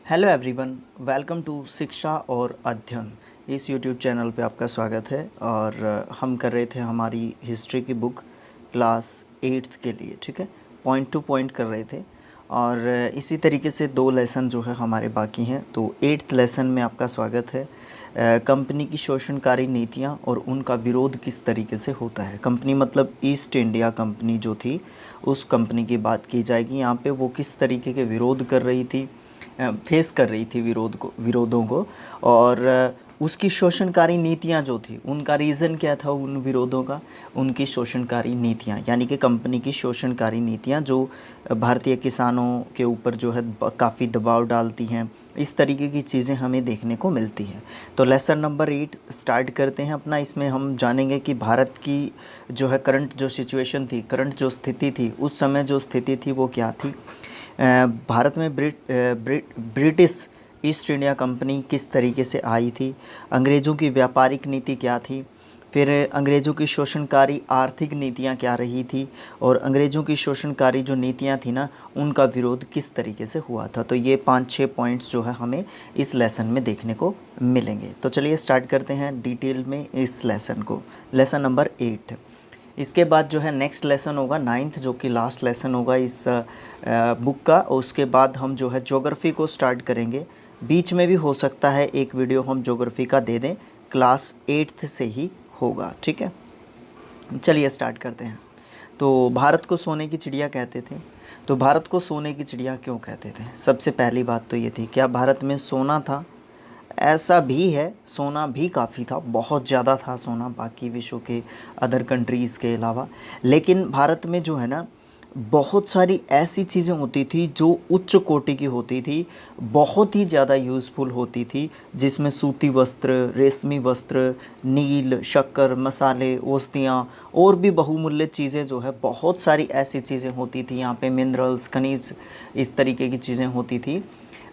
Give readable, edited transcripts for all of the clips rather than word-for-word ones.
Hello everyone, welcome to शिक्षा और अध्ययन। इस यूट्यूब चैनल पे आपका स्वागत है। और हम कर रहे थे हमारी हिस्ट्री की बुक क्लास 8th के लिए, ठीक है। पॉइंट टू पॉइंट कर रहे थे और इसी तरीके से 2 लेसन जो है हमारे बाकी हैं। तो 8th लेसन में आपका स्वागत है। कंपनी की शोषणकारी नीतियाँ और उनका विरोध किस तरीके से होता है। कंपनी मतलब ईस्ट इंडिया कंपनी जो थी, उस कंपनी की बात की जाएगी यहाँ पे। वो किस तरीके के विरोध कर रही थी, फेस कर रही थी विरोधों को। और उसकी शोषणकारी नीतियाँ जो थी, उनका रीज़न क्या था उन विरोधों का। उनकी शोषणकारी नीतियाँ यानी कि कंपनी की शोषणकारी नीतियाँ जो भारतीय किसानों के ऊपर जो है काफ़ी दबाव डालती हैं। इस तरीके की चीज़ें हमें देखने को मिलती हैं। तो लेसन नंबर 8 स्टार्ट करते हैं अपना। इसमें हम जानेंगे कि भारत की जो है करंट जो सिचुएशन थी, करंट जो स्थिति थी, उस समय जो स्थिति थी वो क्या थी। भारत में ब्रिटिश ईस्ट इंडिया कंपनी किस तरीके से आई थी। अंग्रेज़ों की व्यापारिक नीति क्या थी। फिर अंग्रेज़ों की शोषणकारी आर्थिक नीतियाँ क्या रही थी। और अंग्रेज़ों की शोषणकारी जो नीतियाँ थी ना, उनका विरोध किस तरीके से हुआ था। तो ये 5-6 पॉइंट्स जो है हमें इस लेसन में देखने को मिलेंगे। तो चलिए स्टार्ट करते हैं डिटेल में इस लेसन को। Lesson number 8। इसके बाद जो है नेक्स्ट लेसन होगा 9th, जो कि लास्ट लेसन होगा इस बुक का। और उसके बाद हम जो है ज्योग्राफी को स्टार्ट करेंगे। बीच में भी हो सकता है एक वीडियो हम ज्योग्राफी का दे दें, क्लास 8th से ही होगा, ठीक है। चलिए स्टार्ट करते हैं। तो भारत को सोने की चिड़िया कहते थे। तो भारत को सोने की चिड़िया क्यों कहते थे। सबसे पहली बात तो ये थी, क्या भारत में सोना था। ऐसा भी है, सोना भी काफ़ी था, बहुत ज़्यादा था सोना बाकी विश्व के अदर कंट्रीज़ के अलावा। लेकिन भारत में जो है ना, बहुत सारी ऐसी चीज़ें होती थी जो उच्च कोटि की होती थी, बहुत ही ज़्यादा यूज़फुल होती थी। जिसमें सूती वस्त्र, रेशमी वस्त्र, नील, शक्कर, मसाले, औषधियाँ और भी बहुमूल्य चीज़ें जो है, बहुत सारी ऐसी चीज़ें होती थी यहाँ पे। मिनरल्स, खनिज, इस तरीके की चीज़ें होती थी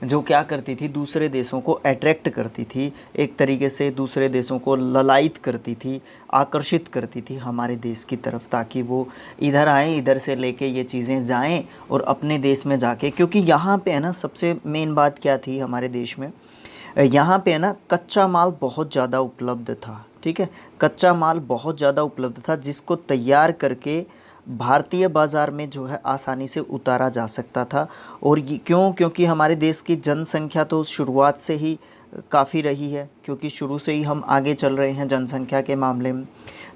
जो क्या करती थी, दूसरे देशों को अट्रैक्ट करती थी। एक तरीके से दूसरे देशों को ललायित करती थी, आकर्षित करती थी हमारे देश की तरफ, ताकि वो इधर आएँ, इधर से लेके ये चीज़ें जाएं और अपने देश में जाके। क्योंकि यहाँ पे है ना, सबसे मेन बात क्या थी हमारे देश में, यहाँ पे है ना कच्चा माल बहुत ज़्यादा उपलब्ध था, ठीक है। कच्चा माल बहुत ज़्यादा उपलब्ध था, जिसको तैयार करके भारतीय बाज़ार में जो है आसानी से उतारा जा सकता था। और ये क्योंकि हमारे देश की जनसंख्या तो शुरुआत से ही काफ़ी रही है, क्योंकि शुरू से ही हम आगे चल रहे हैं जनसंख्या के मामले में।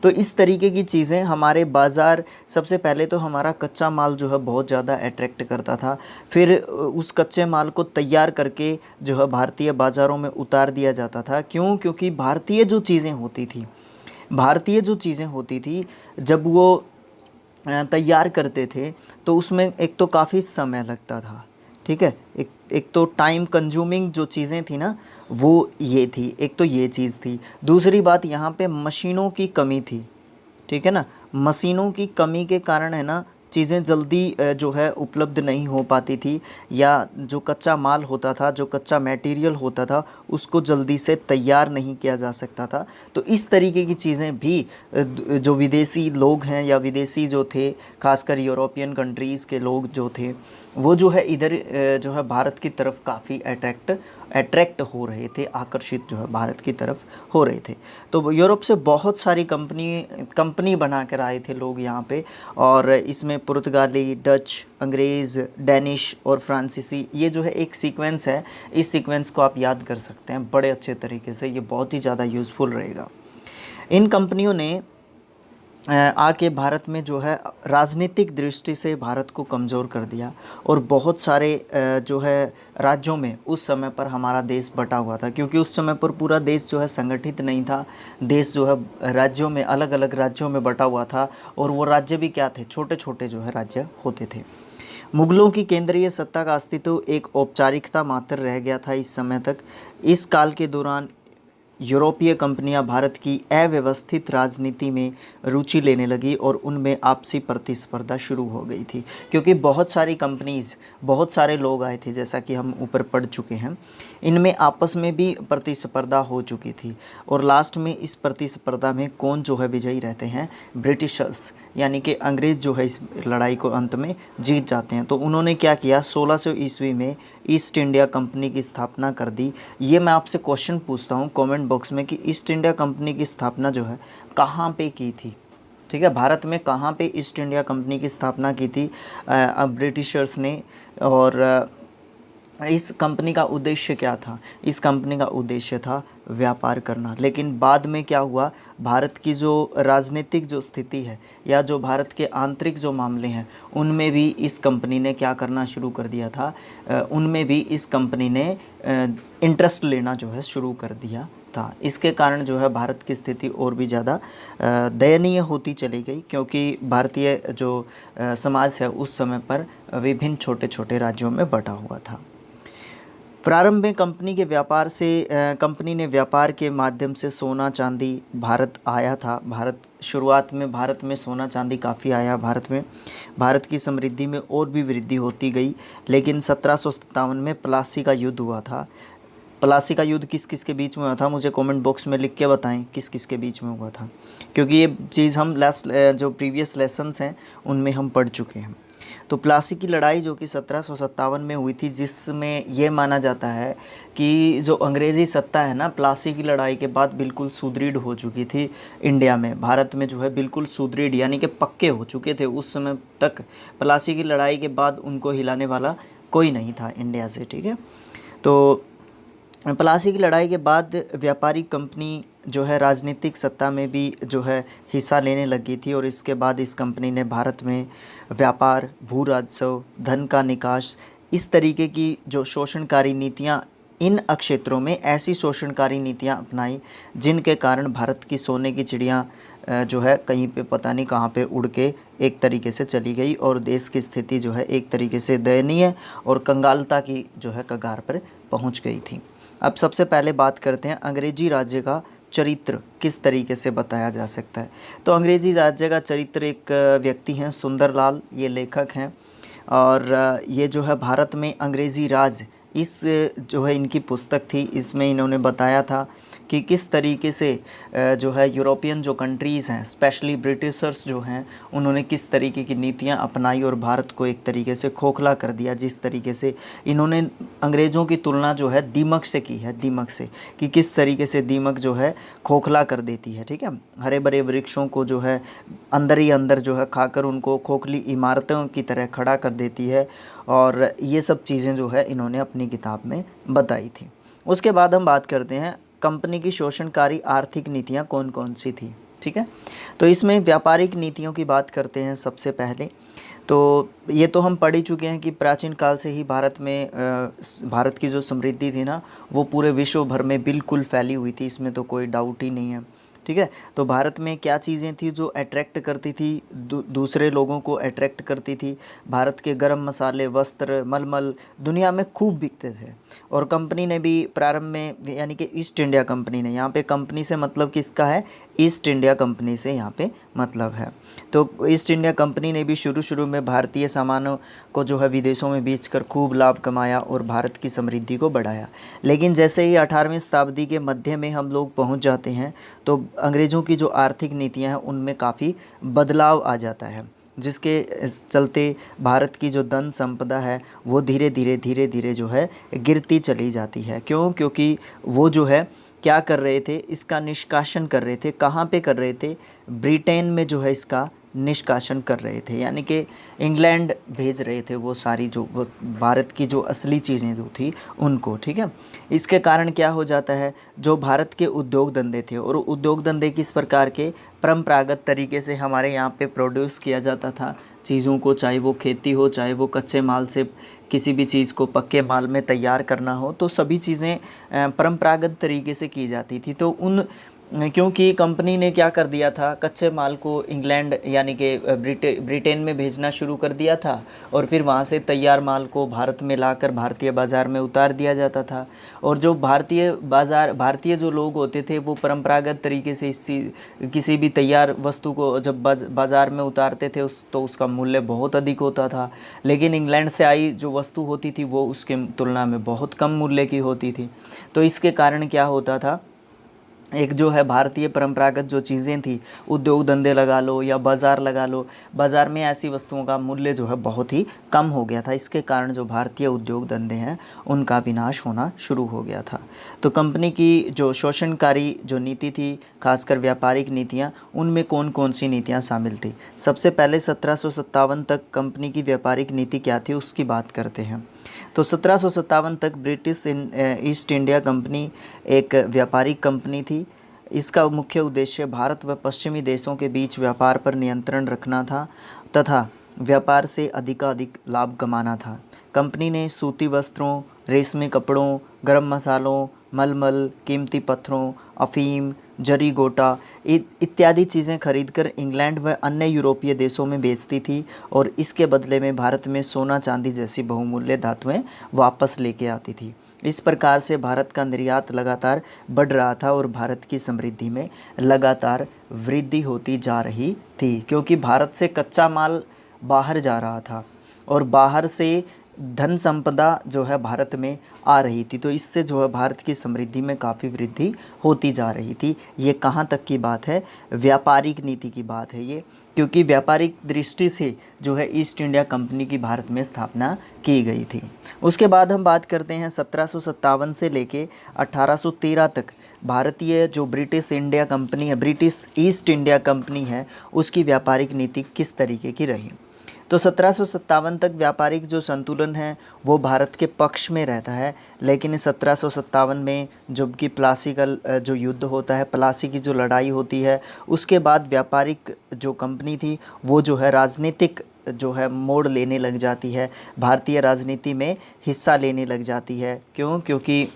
तो इस तरीके की चीज़ें हमारे बाज़ार, सबसे पहले तो हमारा कच्चा माल जो है बहुत ज़्यादा अट्रैक्ट करता था। फिर उस कच्चे माल को तैयार करके जो है भारतीय बाज़ारों में उतार दिया जाता था। क्योंकि भारतीय जो चीज़ें होती थी जब वो तैयार करते थे, तो उसमें एक तो काफ़ी समय लगता था, ठीक है। एक तो टाइम कंज्यूमिंग जो चीज़ें थी ना, वो ये थी। एक तो ये चीज़ थी। दूसरी बात, यहाँ पे मशीनों की कमी थी, ठीक है ना। मशीनों की कमी के कारण है ना, चीज़ें जल्दी जो है उपलब्ध नहीं हो पाती थी। या जो कच्चा माल होता था, जो कच्चा मटेरियल होता था, उसको जल्दी से तैयार नहीं किया जा सकता था। तो इस तरीके की चीज़ें भी जो विदेशी लोग हैं या विदेशी जो थे, खासकर यूरोपियन कंट्रीज़ के लोग जो थे, वो जो है इधर जो है भारत की तरफ काफ़ी अट्रैक्ट हो रहे थे, आकर्षित जो है भारत की तरफ हो रहे थे। तो यूरोप से बहुत सारी कंपनी बना कर आए थे लोग यहाँ पे। और इसमें पुर्तगाली, डच, अंग्रेज़, डेनिश और फ्रांसीसी, ये जो है एक सीक्वेंस है। इस सीक्वेंस को आप याद कर सकते हैं बड़े अच्छे तरीके से, ये बहुत ही ज़्यादा यूज़फुल रहेगा। इन कंपनियों ने आके भारत में जो है राजनीतिक दृष्टि से भारत को कमज़ोर कर दिया। और बहुत सारे जो है राज्यों में उस समय पर हमारा देश बटा हुआ था, क्योंकि उस समय पर पूरा देश जो है संगठित नहीं था। देश जो है राज्यों में, अलग अलग राज्यों में बटा हुआ था। और वो राज्य भी क्या थे, छोटे छोटे जो है राज्य होते थे। मुगलों की केंद्रीय सत्ता का अस्तित्व एक औपचारिकता मात्र रह गया था इस समय तक। इस काल के दौरान यूरोपीय कंपनियां भारत की अव्यवस्थित राजनीति में रुचि लेने लगी और उनमें आपसी प्रतिस्पर्धा शुरू हो गई थी। क्योंकि बहुत सारी कंपनीज़, बहुत सारे लोग आए थे, जैसा कि हम ऊपर पढ़ चुके हैं। इनमें आपस में भी प्रतिस्पर्धा हो चुकी थी। और लास्ट में इस प्रतिस्पर्धा में कौन जो है विजयी रहते हैं, ब्रिटिशर्स। यानी कि अंग्रेज़ जो है इस लड़ाई को अंत में जीत जाते हैं। तो उन्होंने क्या किया, 1600 ईस्वी में ईस्ट इंडिया कंपनी की स्थापना कर दी। ये मैं आपसे क्वेश्चन पूछता हूँ कमेंट बॉक्स में कि ईस्ट इंडिया कंपनी की स्थापना जो है कहाँ पे की थी, ठीक है, भारत में कहाँ पे ईस्ट इंडिया कंपनी की स्थापना की थी ब्रिटिशर्स ने। और इस कंपनी का उद्देश्य क्या था, इस कंपनी का उद्देश्य था व्यापार करना। लेकिन बाद में क्या हुआ, भारत की जो राजनीतिक जो स्थिति है या जो भारत के आंतरिक जो मामले हैं उनमें भी इस कंपनी ने क्या करना शुरू कर दिया था, उनमें भी इस कंपनी ने इंटरेस्ट लेना जो है शुरू कर दिया था। इसके कारण जो है भारत की स्थिति और भी ज़्यादा दयनीय होती चली गई, क्योंकि भारतीय जो समाज है उस समय पर विभिन्न छोटे छोटे राज्यों में बटा हुआ था। प्रारंभ में कंपनी ने व्यापार के माध्यम से सोना चांदी भारत आया था। शुरुआत में भारत में सोना चांदी काफ़ी आया भारत में, भारत की समृद्धि में और भी वृद्धि होती गई। लेकिन 1757 में प्लासी का युद्ध हुआ था। प्लासी का युद्ध किस किस के बीच में हुआ था, मुझे कमेंट बॉक्स में लिख के बताएं किस किस के बीच में हुआ था, क्योंकि ये चीज़ हम जो प्रीवियस लेसन्स हैं उनमें हम पढ़ चुके हैं। तो प्लासी की लड़ाई जो कि 1757 में हुई थी, जिसमें ये माना जाता है कि जो अंग्रेज़ी सत्ता है ना, प्लासी की लड़ाई के बाद बिल्कुल सुदृढ़ हो चुकी थी इंडिया में, भारत में जो है बिल्कुल सुदृढ़ यानी कि पक्के हो चुके थे। उस समय तक प्लासी की लड़ाई के बाद उनको हिलाने वाला कोई नहीं था इंडिया से, ठीक है। तो प्लासी की लड़ाई के बाद व्यापारी कंपनी जो है राजनीतिक सत्ता में भी जो है हिस्सा लेने लगी थी, और इसके बाद इस कंपनी ने भारत में व्यापार, भू राजस्व, धन का निकास, इस तरीके की जो शोषणकारी नीतियाँ, इन क्षेत्रों में ऐसी शोषणकारी नीतियाँ अपनाई जिनके कारण भारत की सोने की चिड़िया जो है कहीं पे पता नहीं कहाँ पे उड़ के एक तरीके से चली गई, और देश की स्थिति जो है एक तरीके से दयनीय और कंगालता की जो है कगार पर पहुँच गई थी। अब सबसे पहले बात करते हैं अंग्रेजी राज्य का चरित्र किस तरीके से बताया जा सकता है। तो अंग्रेजी राज्य का चरित्र, एक व्यक्ति हैं सुंदरलाल, ये लेखक हैं, और ये जो है भारत में अंग्रेज़ी राज, इस जो है इनकी पुस्तक थी, इसमें इन्होंने बताया था कि किस तरीके से जो है यूरोपियन जो कंट्रीज़ हैं, स्पेशली ब्रिटिशर्स जो हैं, उन्होंने किस तरीके की नीतियां अपनाई और भारत को एक तरीके से खोखला कर दिया। जिस तरीके से इन्होंने अंग्रेज़ों की तुलना जो है दीमक से की है, दीमक से, कि किस तरीके से दीमक जो है खोखला कर देती है, ठीक है। हरे भरे वृक्षों को जो है अंदर ही अंदर जो है खाकर उनको खोखली इमारतों की तरह खड़ा कर देती है, और ये सब चीज़ें जो है इन्होंने अपनी किताब में बताई थी। उसके बाद हम बात करते हैं कंपनी की शोषणकारी आर्थिक नीतियाँ कौन कौन सी थी, ठीक है। तो इसमें व्यापारिक नीतियों की बात करते हैं सबसे पहले। तो ये तो हम पढ़ ही चुके हैं कि प्राचीन काल से ही भारत की जो समृद्धि थी ना, वो पूरे विश्व भर में बिल्कुल फैली हुई थी, इसमें तो कोई डाउट ही नहीं है, ठीक है। तो भारत में क्या चीज़ें थी जो अट्रैक्ट करती थी, दूसरे लोगों को अट्रैक्ट करती थी। भारत के गरम मसाले, वस्त्र, मलमल दुनिया में खूब बिकते थे, और कंपनी ने भी प्रारंभ में, यानी कि ईस्ट इंडिया कंपनी ने, यहाँ पे कंपनी से मतलब किसका है, ईस्ट इंडिया कंपनी से यहाँ पे मतलब है। तो ईस्ट इंडिया कंपनी ने भी शुरू में भारतीय सामानों को जो है विदेशों में बेचकर खूब लाभ कमाया और भारत की समृद्धि को बढ़ाया। लेकिन जैसे ही 18वीं शताब्दी के मध्य में हम लोग पहुँच जाते हैं, तो अंग्रेज़ों की जो आर्थिक नीतियाँ हैं उनमें काफ़ी बदलाव आ जाता है, जिसके चलते भारत की जो धन संपदा है वो धीरे धीरे जो है गिरती चली जाती है। क्यों? क्योंकि वो जो है क्या कर रहे थे, इसका निष्कासन कर रहे थे। कहाँ पे कर रहे थे? ब्रिटेन में जो है इसका निष्कासन कर रहे थे, यानी कि इंग्लैंड भेज रहे थे वो सारी जो वो भारत की जो असली चीज़ें जो थी उनको, ठीक है। इसके कारण क्या हो जाता है, जो भारत के उद्योग धंधे थे, और उद्योग धंधे किस प्रकार के, परंपरागत तरीके से हमारे यहाँ पे प्रोड्यूस किया जाता था चीज़ों को, चाहे वो खेती हो, चाहे वो कच्चे माल से किसी भी चीज़ को पक्के माल में तैयार करना हो, तो सभी चीज़ें परंपरागत तरीके से की जाती थी। तो क्योंकि कंपनी ने क्या कर दिया था, कच्चे माल को इंग्लैंड यानी कि ब्रिटेन में भेजना शुरू कर दिया था, और फिर वहाँ से तैयार माल को भारत में लाकर भारतीय बाज़ार में उतार दिया जाता था। और जो भारतीय जो लोग होते थे वो परंपरागत तरीके से किसी भी तैयार वस्तु को जब बाज़ार में उतारते थे तो उसका मूल्य बहुत अधिक होता था। लेकिन इंग्लैंड से आई जो वस्तु होती थी वो उसके तुलना में बहुत कम मूल्य की होती थी। तो इसके कारण क्या होता था एक जो है भारतीय परंपरागत जो चीज़ें थी, उद्योग धंधे लगा लो या बाज़ार लगा लो, बाज़ार में ऐसी वस्तुओं का मूल्य जो है बहुत ही कम हो गया था। इसके कारण जो भारतीय उद्योग धंधे हैं उनका विनाश होना शुरू हो गया था। तो कंपनी की जो शोषणकारी जो नीति थी, खासकर व्यापारिक नीतियाँ, उनमें कौन कौन सी नीतियाँ शामिल थी। सबसे पहले 1757 तक कंपनी की व्यापारिक नीति क्या थी उसकी बात करते हैं। तो 1757 तक ब्रिटिश ईस्ट इंडिया कंपनी एक व्यापारिक कंपनी थी। इसका मुख्य उद्देश्य भारत व पश्चिमी देशों के बीच व्यापार पर नियंत्रण रखना था तथा व्यापार से अधिकाधिक लाभ कमाना था। कंपनी ने सूती वस्त्रों, रेशमी कपड़ों, गरम मसालों, मलमल, कीमती पत्थरों, अफीम, जरी गोटा इत्यादि चीज़ें खरीदकर इंग्लैंड व अन्य यूरोपीय देशों में बेचती थी और इसके बदले में भारत में सोना चांदी जैसी बहुमूल्य धातुएं वापस लेके आती थी। इस प्रकार से भारत का निर्यात लगातार बढ़ रहा था और भारत की समृद्धि में लगातार वृद्धि होती जा रही थी, क्योंकि भारत से कच्चा माल बाहर जा रहा था और बाहर से धन संपदा जो है भारत में आ रही थी। तो इससे जो है भारत की समृद्धि में काफ़ी वृद्धि होती जा रही थी। ये कहाँ तक की बात है, व्यापारिक नीति की बात है ये, क्योंकि व्यापारिक दृष्टि से जो है ईस्ट इंडिया कंपनी की भारत में स्थापना की गई थी। उसके बाद हम बात करते हैं 1757 से लेके 1813 तक भारतीय जो ब्रिटिश इंडिया कंपनी है, ब्रिटिश ईस्ट इंडिया कंपनी है, उसकी व्यापारिक नीति किस तरीके की रही। तो 1757 तक व्यापारिक जो संतुलन है वो भारत के पक्ष में रहता है, लेकिन 1757 में जब कि प्लासी का जो युद्ध होता है, प्लासी की जो लड़ाई होती है, उसके बाद व्यापारिक जो कंपनी थी वो जो है राजनीतिक जो है मोड़ लेने लग जाती है, भारतीय राजनीति में हिस्सा लेने लग जाती है। क्योंकि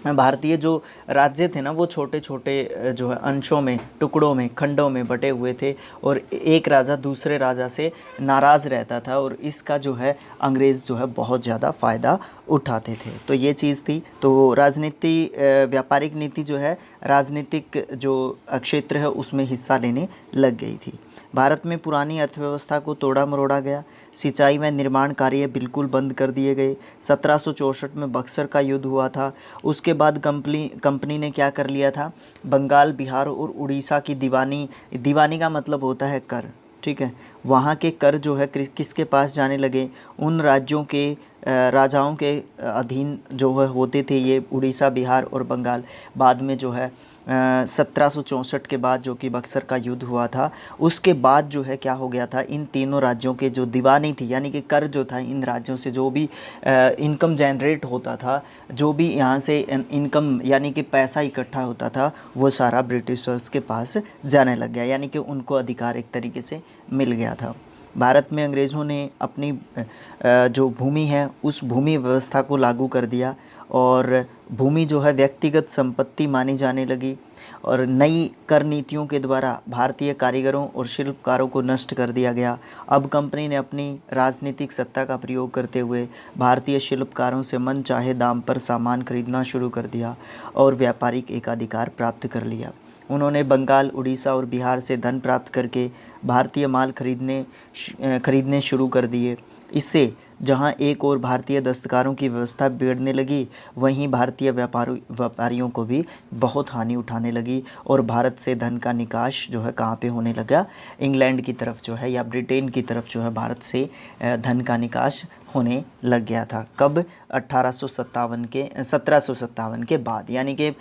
भारतीय जो राज्य थे ना वो छोटे छोटे जो है अंशों में, टुकड़ों में, खंडों में बटे हुए थे और एक राजा दूसरे राजा से नाराज़ रहता था और इसका जो है अंग्रेज़ जो है बहुत ज़्यादा फ़ायदा उठाते थे। तो ये चीज़ थी। तो राजनीति व्यापारिक नीति जो है राजनीतिक जो क्षेत्र है उसमें हिस्सा लेने लग गई थी। भारत में पुरानी अर्थव्यवस्था को तोड़ा मरोड़ा गया, सिंचाई में निर्माण कार्य बिल्कुल बंद कर दिए गए। 1764 में बक्सर का युद्ध हुआ था। उसके बाद कंपनी ने क्या कर लिया था, बंगाल, बिहार और उड़ीसा की दीवानी का मतलब होता है कर, ठीक है, वहाँ के कर जो है किसके पास जाने लगे, उन राज्यों के राजाओं के अधीन जो है होते थे ये उड़ीसा, बिहार और बंगाल। बाद में जो है 1764 के बाद जो कि बक्सर का युद्ध हुआ था, उसके बाद जो है क्या हो गया था, इन तीनों राज्यों के जो दीवानी थी यानी कि कर जो था, इन राज्यों से जो भी इनकम जनरेट होता था, जो भी यहाँ से इनकम यानी कि पैसा इकट्ठा होता था, वो सारा ब्रिटिशर्स के पास जाने लग गया, यानी कि उनको अधिकार एक तरीके से मिल गया था। भारत में अंग्रेज़ों ने अपनी जो भूमि है उस भूमि व्यवस्था को लागू कर दिया और भूमि जो है व्यक्तिगत संपत्ति मानी जाने लगी और नई कर नीतियों के द्वारा भारतीय कारीगरों और शिल्पकारों को नष्ट कर दिया गया। अब कंपनी ने अपनी राजनीतिक सत्ता का प्रयोग करते हुए भारतीय शिल्पकारों से मनचाहे दाम पर सामान खरीदना शुरू कर दिया और व्यापारिक एकाधिकार प्राप्त कर लिया। उन्होंने बंगाल, उड़ीसा और बिहार से धन प्राप्त करके भारतीय माल खरीदने शुरू कर दिए। इससे जहां एक और भारतीय दस्तकारों की व्यवस्था बिगड़ने लगी, वहीं भारतीय व्यापारियों को भी बहुत हानि उठाने लगी और भारत से धन का निकास जो है कहाँ पे होने लगा, इंग्लैंड की तरफ जो है या ब्रिटेन की तरफ जो है भारत से धन का निकास होने लग गया था। कब? 1757 के बाद, यानी कि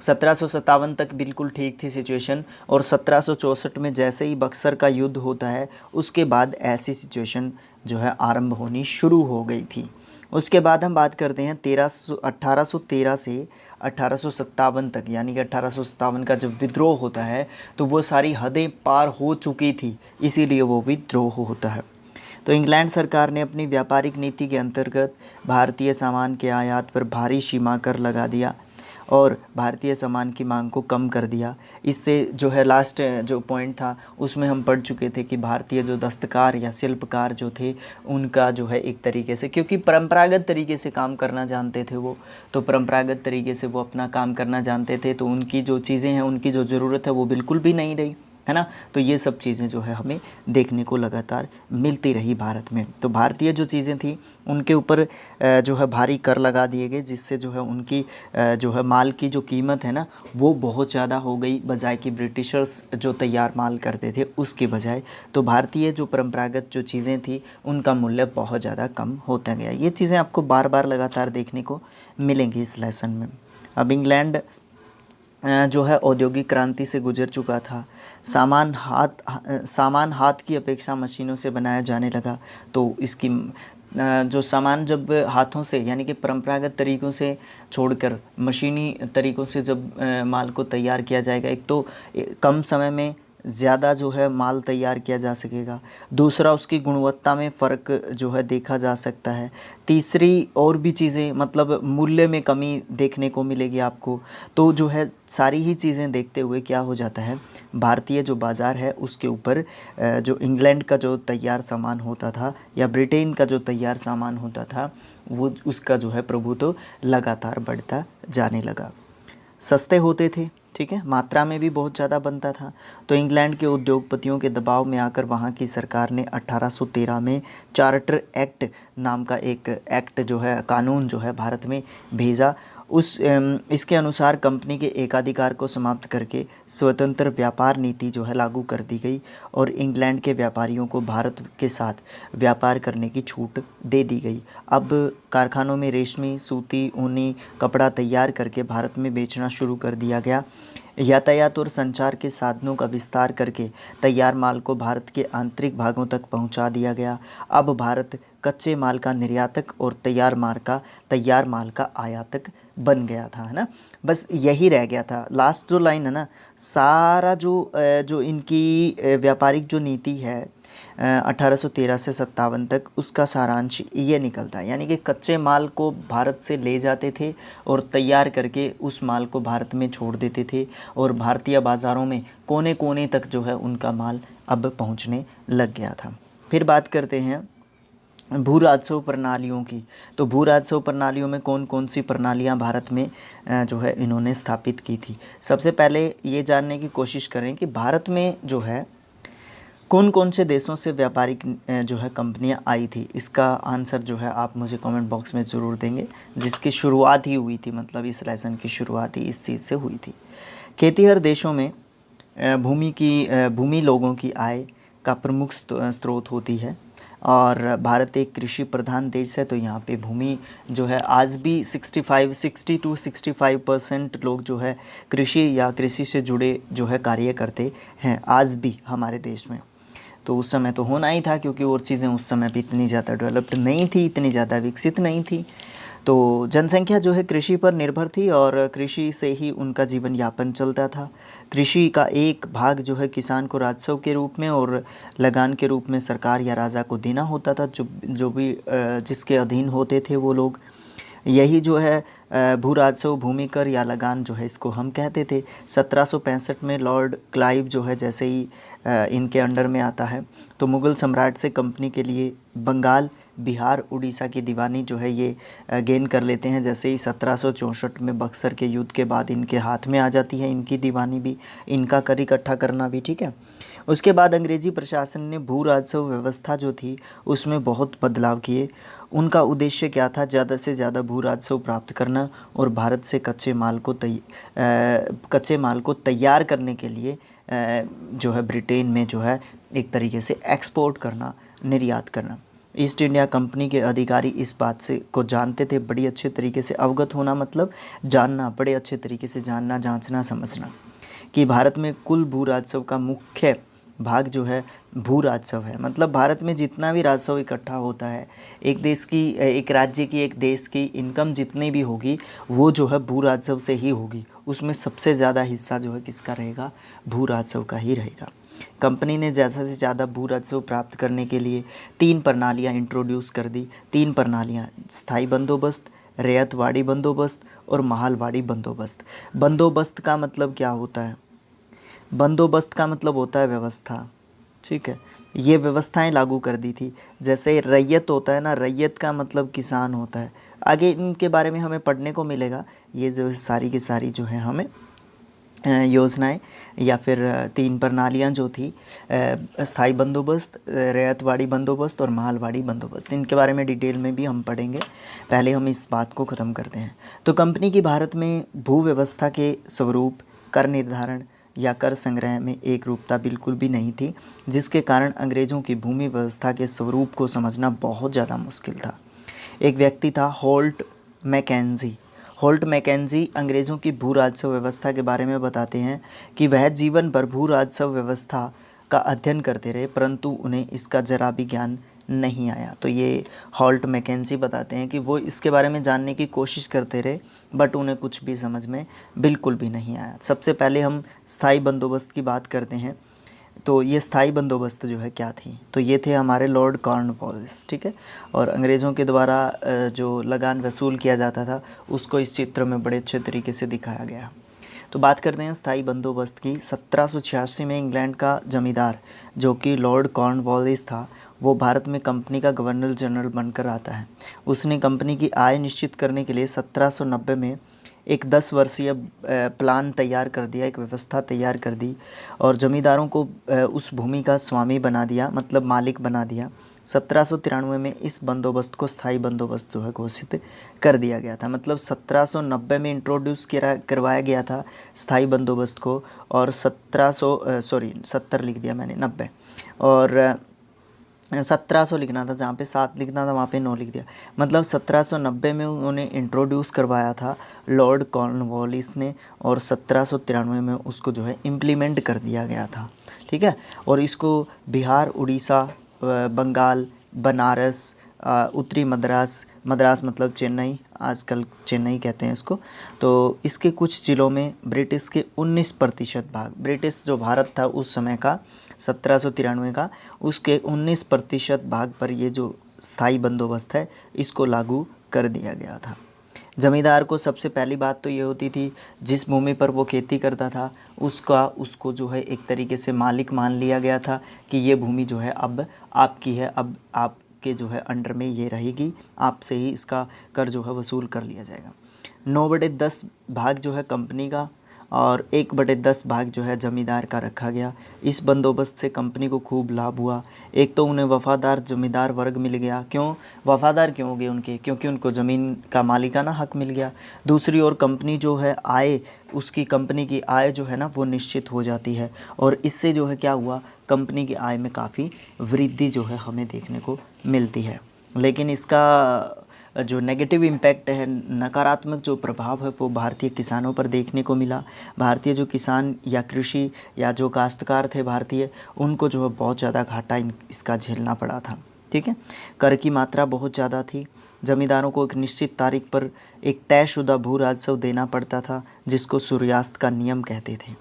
1757 तक बिल्कुल ठीक थी सिचुएशन और 1764 में जैसे ही बक्सर का युद्ध होता है उसके बाद ऐसी सिचुएशन जो है आरंभ होनी शुरू हो गई थी। उसके बाद हम बात करते हैं 1813 से 1857 तक, यानी कि 1857 का जब विद्रोह होता है तो वो सारी हदें पार हो चुकी थी, इसीलिए वो विद्रोह होता है। तो इंग्लैंड सरकार ने अपनी व्यापारिक नीति के अंतर्गत भारतीय सामान के आयात पर भारी सीमा कर लगा दिया और भारतीय सामान की मांग को कम कर दिया। इससे जो है लास्ट जो पॉइंट था उसमें हम पढ़ चुके थे कि भारतीय जो दस्तकार या शिल्पकार जो थे उनका जो है एक तरीके से, क्योंकि परंपरागत तरीके से काम करना जानते थे वो, तो परंपरागत तरीके से वो अपना काम करना जानते थे, तो उनकी जो चीज़ें हैं, उनकी जो ज़रूरत है वो बिल्कुल भी नहीं रही। है ना। तो ये सब चीज़ें जो है हमें देखने को लगातार मिलती रही भारत में। तो भारतीय जो चीज़ें थी उनके ऊपर जो है भारी कर लगा दिए गए, जिससे जो है उनकी जो है माल की जो कीमत है ना वो बहुत ज़्यादा हो गई, बजाय कि ब्रिटिशर्स जो तैयार माल करते थे उसके बजाय। तो भारतीय जो परंपरागत जो चीज़ें थी उनका मूल्य बहुत ज़्यादा कम होता गया। ये चीज़ें आपको बार बार लगातार देखने को मिलेंगी इस लेसन में। अब इंग्लैंड जो है औद्योगिक क्रांति से गुजर चुका था। सामान हाथ की अपेक्षा मशीनों से बनाया जाने लगा। तो इसकी जो सामान जब हाथों से यानी कि परंपरागत तरीक़ों से छोड़कर मशीनी तरीक़ों से जब माल को तैयार किया जाएगा, एक तो कम समय में ज़्यादा जो है माल तैयार किया जा सकेगा। दूसरा, उसकी गुणवत्ता में फ़र्क जो है देखा जा सकता है। तीसरी और भी चीज़ें, मतलब मूल्य में कमी देखने को मिलेगी आपको। तो जो है सारी ही चीज़ें देखते हुए क्या हो जाता है, भारतीय जो बाज़ार है उसके ऊपर जो इंग्लैंड का जो तैयार सामान होता था या ब्रिटेन का जो तैयार सामान होता था वो उसका जो है प्रभुत्व लगातार बढ़ता जाने लगा। सस्ते होते थे, ठीक है, मात्रा में भी बहुत ज़्यादा बनता था। तो इंग्लैंड के उद्योगपतियों के दबाव में आकर वहाँ की सरकार ने 1813 में चार्टर एक्ट नाम का एक एक्ट जो है, कानून जो है भारत में भेजा। इसके अनुसार कंपनी के एकाधिकार को समाप्त करके स्वतंत्र व्यापार नीति जो है लागू कर दी गई और इंग्लैंड के व्यापारियों को भारत के साथ व्यापार करने की छूट दे दी गई। अब कारखानों में रेशमी, सूती, ऊनी कपड़ा तैयार करके भारत में बेचना शुरू कर दिया गया। यातायात और संचार के साधनों का विस्तार करके तैयार माल को भारत के आंतरिक भागों तक पहुंचा दिया गया। अब भारत कच्चे माल का निर्यातक और तैयार माल का आयातक बन गया था, है ना। बस यही रह गया था। लास्ट जो लाइन है ना, सारा जो इनकी व्यापारिक जो नीति है 1813 से 57 तक, उसका सारांश ये निकलता है। यानी कि कच्चे माल को भारत से ले जाते थे और तैयार करके उस माल को भारत में छोड़ देते थे और भारतीय बाज़ारों में कोने कोने तक जो है उनका माल अब पहुंचने लग गया था। फिर बात करते हैं भू राजस्व प्रणालियों की। तो भू राजस्व प्रणालियों में कौन कौन सी प्रणालियां भारत में जो है इन्होंने स्थापित की थी। सबसे पहले ये जानने की कोशिश करें कि भारत में जो है कौन कौन से देशों से व्यापारिक जो है कंपनियां आई थी। इसका आंसर जो है आप मुझे कमेंट बॉक्स में ज़रूर देंगे, जिसकी शुरुआत ही हुई थी, मतलब इस लेसन की शुरुआत ही इस चीज़ से हुई थी। खेतीहर देशों में भूमि लोगों की आय का प्रमुख स्रोत होती है और भारत एक कृषि प्रधान देश है। तो यहाँ पे भूमि जो है आज भी 60 to 65% लोग जो है कृषि या कृषि से जुड़े जो है कार्य करते हैं आज भी हमारे देश में। तो उस समय तो होना ही था, क्योंकि और चीज़ें उस समय भी इतनी ज़्यादा डेवलप्ड नहीं थी, इतनी ज़्यादा विकसित नहीं थी। तो जनसंख्या जो है कृषि पर निर्भर थी और कृषि से ही उनका जीवन यापन चलता था। कृषि का एक भाग जो है किसान को राजस्व के रूप में और लगान के रूप में सरकार या राजा को देना होता था, जो भी जिसके अधीन होते थे वो लोग। यही जो है भू राजस्व, भूमि कर या लगान जो है इसको हम कहते थे। 1765 में लॉर्ड क्लाइव जो है जैसे ही इनके अंडर में आता है तो मुग़ल सम्राट से कंपनी के लिए बंगाल, बिहार, उड़ीसा की दीवानी जो है ये गेन कर लेते हैं। जैसे ही 1764 में बक्सर के युद्ध के बाद इनके हाथ में आ जाती है इनकी दीवानी भी, इनका कर इकट्ठा करना भी, ठीक है। उसके बाद अंग्रेज़ी प्रशासन ने भू राजस्व व्यवस्था जो थी उसमें बहुत बदलाव किए। उनका उद्देश्य क्या था, ज़्यादा से ज़्यादा भू राजस्व प्राप्त करना और भारत से कच्चे माल को तैयार करने के लिए जो है ब्रिटेन में जो है एक तरीके से एक्सपोर्ट करना, निर्यात करना। ईस्ट इंडिया कंपनी के अधिकारी इस बात से को जानते थे, बड़ी अच्छे तरीके से अवगत होना मतलब जानना, बड़े अच्छे तरीके से जानना, जांचना, समझना कि भारत में कुल भू राजस्व का मुख्य भाग जो है भू राजस्व है। मतलब भारत में जितना भी राजस्व इकट्ठा होता है, एक देश की, एक राज्य की, एक देश की इनकम जितनी भी होगी वो जो है भू राजस्व से ही होगी। उसमें सबसे ज़्यादा हिस्सा जो है किसका रहेगा, भू राजस्व का ही रहेगा। कंपनी ने ज़्यादा से ज़्यादा भू राजस्व प्राप्त करने के लिए 3 प्रणालियाँ इंट्रोड्यूस कर दी। 3 प्रणालियाँ, स्थायी बंदोबस्त, रैयतवाड़ी बंदोबस्त और महालवाड़ी बंदोबस्त। बंदोबस्त का मतलब क्या होता है, बंदोबस्त का मतलब होता है व्यवस्था, ठीक है। ये व्यवस्थाएं लागू कर दी थी। जैसे रैयत होता है ना, रैयत का मतलब किसान होता है। आगे इनके बारे में हमें पढ़ने को मिलेगा, ये जो सारी की सारी जो है हमें योजनाएं या फिर 3 प्रणालियां जो थी, स्थायी बंदोबस्त, रैयतवाड़ी बंदोबस्त और मालवाड़ी बंदोबस्त, इनके बारे में डिटेल में भी हम पढ़ेंगे। पहले हम इस बात को ख़त्म करते हैं। तो कंपनी की भारत में भू व्यवस्था के स्वरूप, कर निर्धारण या कर संग्रह में एक रूपता बिल्कुल भी नहीं थी, जिसके कारण अंग्रेज़ों की भूमि व्यवस्था के स्वरूप को समझना बहुत ज़्यादा मुश्किल था। एक व्यक्ति था होल्ट मैकेंजी अंग्रेज़ों की भू राजस्व व्यवस्था के बारे में बताते हैं कि वह जीवन भर भू राजस्व व्यवस्था का अध्ययन करते रहे, परंतु उन्हें इसका जरा भी ज्ञान नहीं आया। तो ये होल्ट मैकेंजी बताते हैं कि वो इसके बारे में जानने की कोशिश करते रहे, बट उन्हें कुछ भी समझ में बिल्कुल भी नहीं आया। सबसे पहले हम स्थायी बंदोबस्त की बात करते हैं। तो ये स्थायी बंदोबस्त जो है क्या थी, तो ये थे हमारे लॉर्ड कॉर्नवालिस, ठीक है। और अंग्रेज़ों के द्वारा जो लगान वसूल किया जाता था उसको इस चित्र में बड़े अच्छे तरीके से दिखाया गया। तो बात करते हैं स्थायी बंदोबस्त की। 1786 में इंग्लैंड का जमींदार जो कि लॉर्ड कॉर्नवालिस था, वो भारत में कंपनी का गवर्नर जनरल बनकर आता है। उसने कंपनी की आय निश्चित करने के लिए 1790 में एक 10 वर्षीय प्लान तैयार कर दिया, एक व्यवस्था तैयार कर दी और ज़मींदारों को उस भूमि का स्वामी बना दिया, मतलब मालिक बना दिया। 1793 में इस बंदोबस्त को स्थायी बंदोबस्त जो है घोषित कर दिया गया था। मतलब 1790 में इंट्रोड्यूस करवाया गया था स्थायी बंदोबस्त को, और 70 लिख दिया मैंने, 90, और 1700 लिखना था, जहाँ पे 7 लिखना था वहाँ पे 9 लिख दिया। मतलब 1790 में उन्होंने इंट्रोड्यूस करवाया था लॉर्ड कॉर्नवालिस ने, और 1793 में उसको जो है इम्प्लीमेंट कर दिया गया था, ठीक है। और इसको बिहार, उड़ीसा, बंगाल, बनारस, उत्तरी मद्रास मतलब चेन्नई, आजकल चेन्नई कहते हैं इसको, तो इसके कुछ ज़िलों में ब्रिटिश के 19% भाग, ब्रिटिश जो भारत था उस समय का 1793 का, उसके 19% भाग पर ये जो स्थायी बंदोबस्त है इसको लागू कर दिया गया था। ज़मींदार को सबसे पहली बात तो ये होती थी, जिस भूमि पर वो खेती करता था उसको जो है एक तरीके से मालिक मान लिया गया था कि ये भूमि जो है अब आपकी है, अब आपके जो है अंडर में ये रहेगी, आपसे ही इसका कर जो है वसूल कर लिया जाएगा। 9/10 भाग जो है कंपनी का और 1/10 भाग जो है ज़मींदार का रखा गया। इस बंदोबस्त से कंपनी को खूब लाभ हुआ। एक तो उन्हें वफ़ादार ज़मींदार वर्ग मिल गया। क्यों वफ़ादार क्यों हो गए उनके? क्योंकि उनको ज़मीन का मालिकाना हक़ मिल गया। दूसरी ओर कंपनी जो है कंपनी की आय जो है ना वो निश्चित हो जाती है, और इससे जो है क्या हुआ, कंपनी की आय में काफ़ी वृद्धि जो है हमें देखने को मिलती है। लेकिन इसका जो नेगेटिव इम्पैक्ट है, नकारात्मक जो प्रभाव है वो भारतीय किसानों पर देखने को मिला। भारतीय जो किसान या कृषि या जो काश्तकार थे भारतीय, उनको जो है बहुत ज़्यादा घाटा इसका झेलना पड़ा था, ठीक है। कर की मात्रा बहुत ज़्यादा थी। ज़मींदारों को एक निश्चित तारीख पर एक तयशुदा भू राजस्व देना पड़ता था, जिसको सूर्यास्त का नियम कहते थे।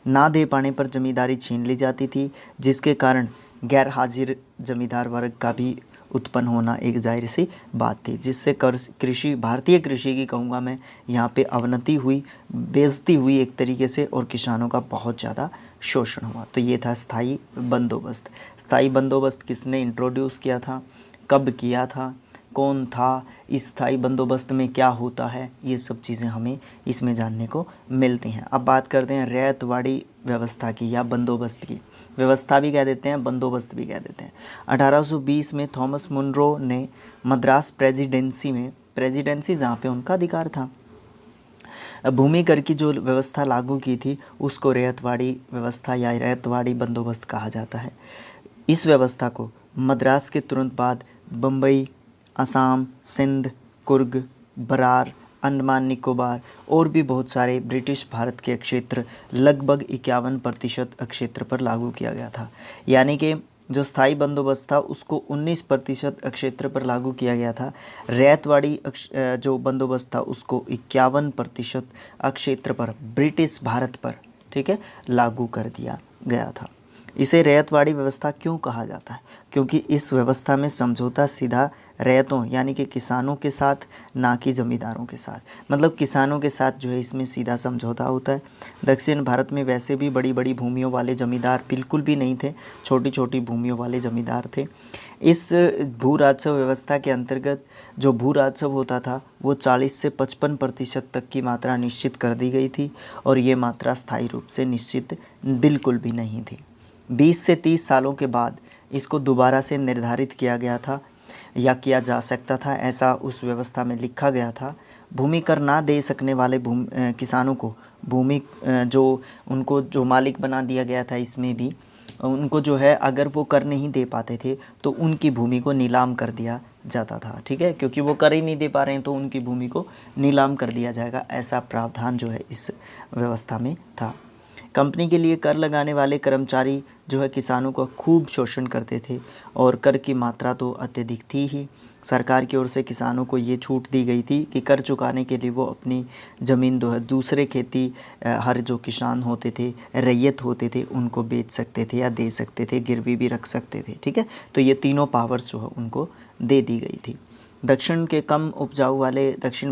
ना दे पाने पर ज़मींदारी छीन ली जाती थी, जिसके कारण गैर हाजिर ज़मींदार वर्ग का भी उत्पन्न होना एक जाहिर सी बात थी, जिससे भारतीय कृषि की कहूँगा मैं यहाँ पे अवनति हुई, बेइज्जती हुई एक तरीके से, और किसानों का बहुत ज़्यादा शोषण हुआ। तो ये था स्थायी बंदोबस्त। स्थायी बंदोबस्त किसने इंट्रोड्यूस किया था, कब किया था, कौन था, इस स्थायी बंदोबस्त में क्या होता है, ये सब चीज़ें हमें इसमें जानने को मिलती हैं। अब बात करते हैं रैयतवाड़ी व्यवस्था की या बंदोबस्त की। व्यवस्था भी कह देते हैं, बंदोबस्त भी कह देते हैं। 1820 में थॉमस मुनरो ने मद्रास प्रेसिडेंसी जहाँ पे उनका अधिकार था, भूमि कर की जो व्यवस्था लागू की थी उसको रैयतवाड़ी व्यवस्था या रैयतवाड़ी बंदोबस्त कहा जाता है। इस व्यवस्था को मद्रास के तुरंत बाद बम्बई, असम, सिंध, कुर्ग, बरार, अंडमान निकोबार और भी बहुत सारे ब्रिटिश भारत के क्षेत्र, लगभग 51% क्षेत्र पर लागू किया गया था। यानी कि जो स्थायी बंदोबस्त था उसको 19% क्षेत्र पर लागू किया गया था। रैयतवाड़ी जो बंदोबस्त था उसको 51% क्षेत्र पर, ब्रिटिश भारत पर, ठीक है, लागू कर दिया गया था। इसे रैयतवाड़ी व्यवस्था क्यों कहा जाता है? क्योंकि इस व्यवस्था में समझौता सीधा रैयतों यानी कि किसानों के साथ, ना कि जमींदारों के साथ। मतलब किसानों के साथ जो है इसमें सीधा समझौता होता है। दक्षिण भारत में वैसे भी बड़ी बड़ी भूमियों वाले जमींदार बिल्कुल भी नहीं थे, छोटी छोटी भूमियों वाले जमींदार थे। इस भू राजस्व व्यवस्था के अंतर्गत जो भू राजस्व होता था वो 40 से 55% तक की मात्रा निश्चित कर दी गई थी, और ये मात्रा स्थायी रूप से निश्चित बिल्कुल भी नहीं थी। 20 से 30 सालों के बाद इसको दोबारा से निर्धारित किया गया था या किया जा सकता था, ऐसा उस व्यवस्था में लिखा गया था। भूमि कर ना दे सकने वाले किसानों को भूमि जो उनको जो मालिक बना दिया गया था, इसमें भी उनको जो है अगर वो कर नहीं दे पाते थे तो उनकी भूमि को नीलाम कर दिया जाता था। ठीक है, क्योंकि वो कर ही नहीं दे पा रहे हैं तो उनकी भूमि को नीलाम कर दिया जाएगा, ऐसा प्रावधान जो है इस व्यवस्था में था। कंपनी के लिए कर लगाने वाले कर्मचारी जो है किसानों का खूब शोषण करते थे, और कर की मात्रा तो अत्यधिक थी ही। सरकार की ओर से किसानों को ये छूट दी गई थी कि कर चुकाने के लिए वो अपनी ज़मीन दूसरे खेती हर जो किसान होते थे, रैयत होते थे, उनको बेच सकते थे या दे सकते थे, गिरवी भी रख सकते थे। ठीक है, तो ये तीनों पावर्स जो है उनको दे दी गई थी। दक्षिण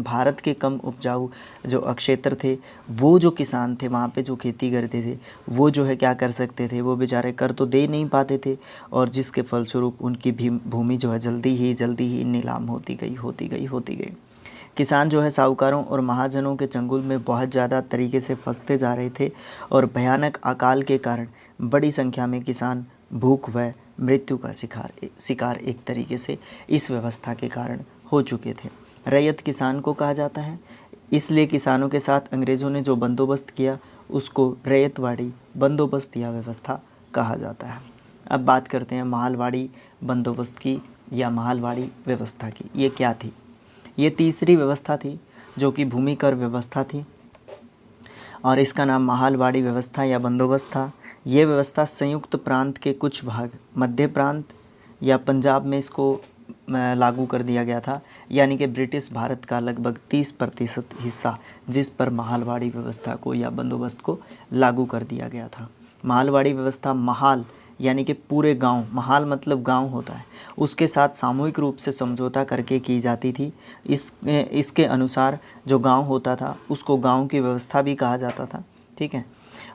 भारत के कम उपजाऊ जो क्षेत्र थे, वो जो किसान थे वहाँ पे जो खेती करते थे, वो जो है क्या कर सकते थे, वो बेचारे कर तो दे नहीं पाते थे, और जिसके फलस्वरूप उनकी भी भूमि जो है जल्दी ही नीलाम होती गई। किसान जो है साहूकारों और महाजनों के चंगुल में बहुत ज़्यादा तरीके से फंसते जा रहे थे, और भयानक अकाल के कारण बड़ी संख्या में किसान भूख व मृत्यु का शिकार एक तरीके से इस व्यवस्था के कारण हो चुके थे। रैयत किसान को कहा जाता है, इसलिए किसानों के साथ अंग्रेज़ों ने जो बंदोबस्त किया उसको रैयतवाड़ी बंदोबस्त या व्यवस्था कहा जाता है। अब बात करते हैं माहलवाड़ी बंदोबस्त की या माहलवाड़ी व्यवस्था की। ये क्या थी? ये तीसरी व्यवस्था थी जो कि भूमि कर व्यवस्था थी, और इसका नाम माहलवाड़ी व्यवस्था या बंदोबस्त था। ये व्यवस्था संयुक्त प्रांत के कुछ भाग, मध्य प्रांत या पंजाब में इसको लागू कर दिया गया था, यानी कि ब्रिटिश भारत का लगभग 30% हिस्सा जिस पर माहलवाड़ी व्यवस्था को या बंदोबस्त को लागू कर दिया गया था। माहलवाड़ी व्यवस्था महाल यानी कि पूरे गांव, महाल मतलब गांव होता है, उसके साथ सामूहिक रूप से समझौता करके की जाती थी। इसके अनुसार जो गांव होता था उसको गांव की व्यवस्था भी कहा जाता था। ठीक है,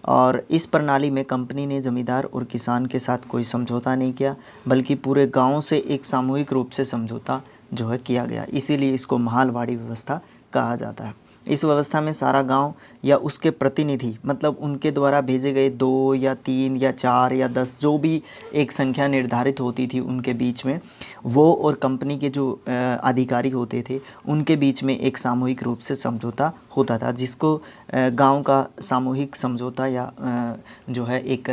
और इस प्रणाली में कंपनी ने ज़मींदार और किसान के साथ कोई समझौता नहीं किया, बल्कि पूरे गांव से एक सामूहिक रूप से समझौता जो है किया गया, इसीलिए इसको माहलवाड़ी व्यवस्था कहा जाता है। इस व्यवस्था में सारा गांव या उसके प्रतिनिधि, मतलब उनके द्वारा भेजे गए 2 या 3 या 4 या 10 जो भी एक संख्या निर्धारित होती थी उनके बीच में, वो और कंपनी के जो अधिकारी होते थे उनके बीच में एक सामूहिक रूप से समझौता होता था, जिसको गांव का सामूहिक समझौता या जो है एक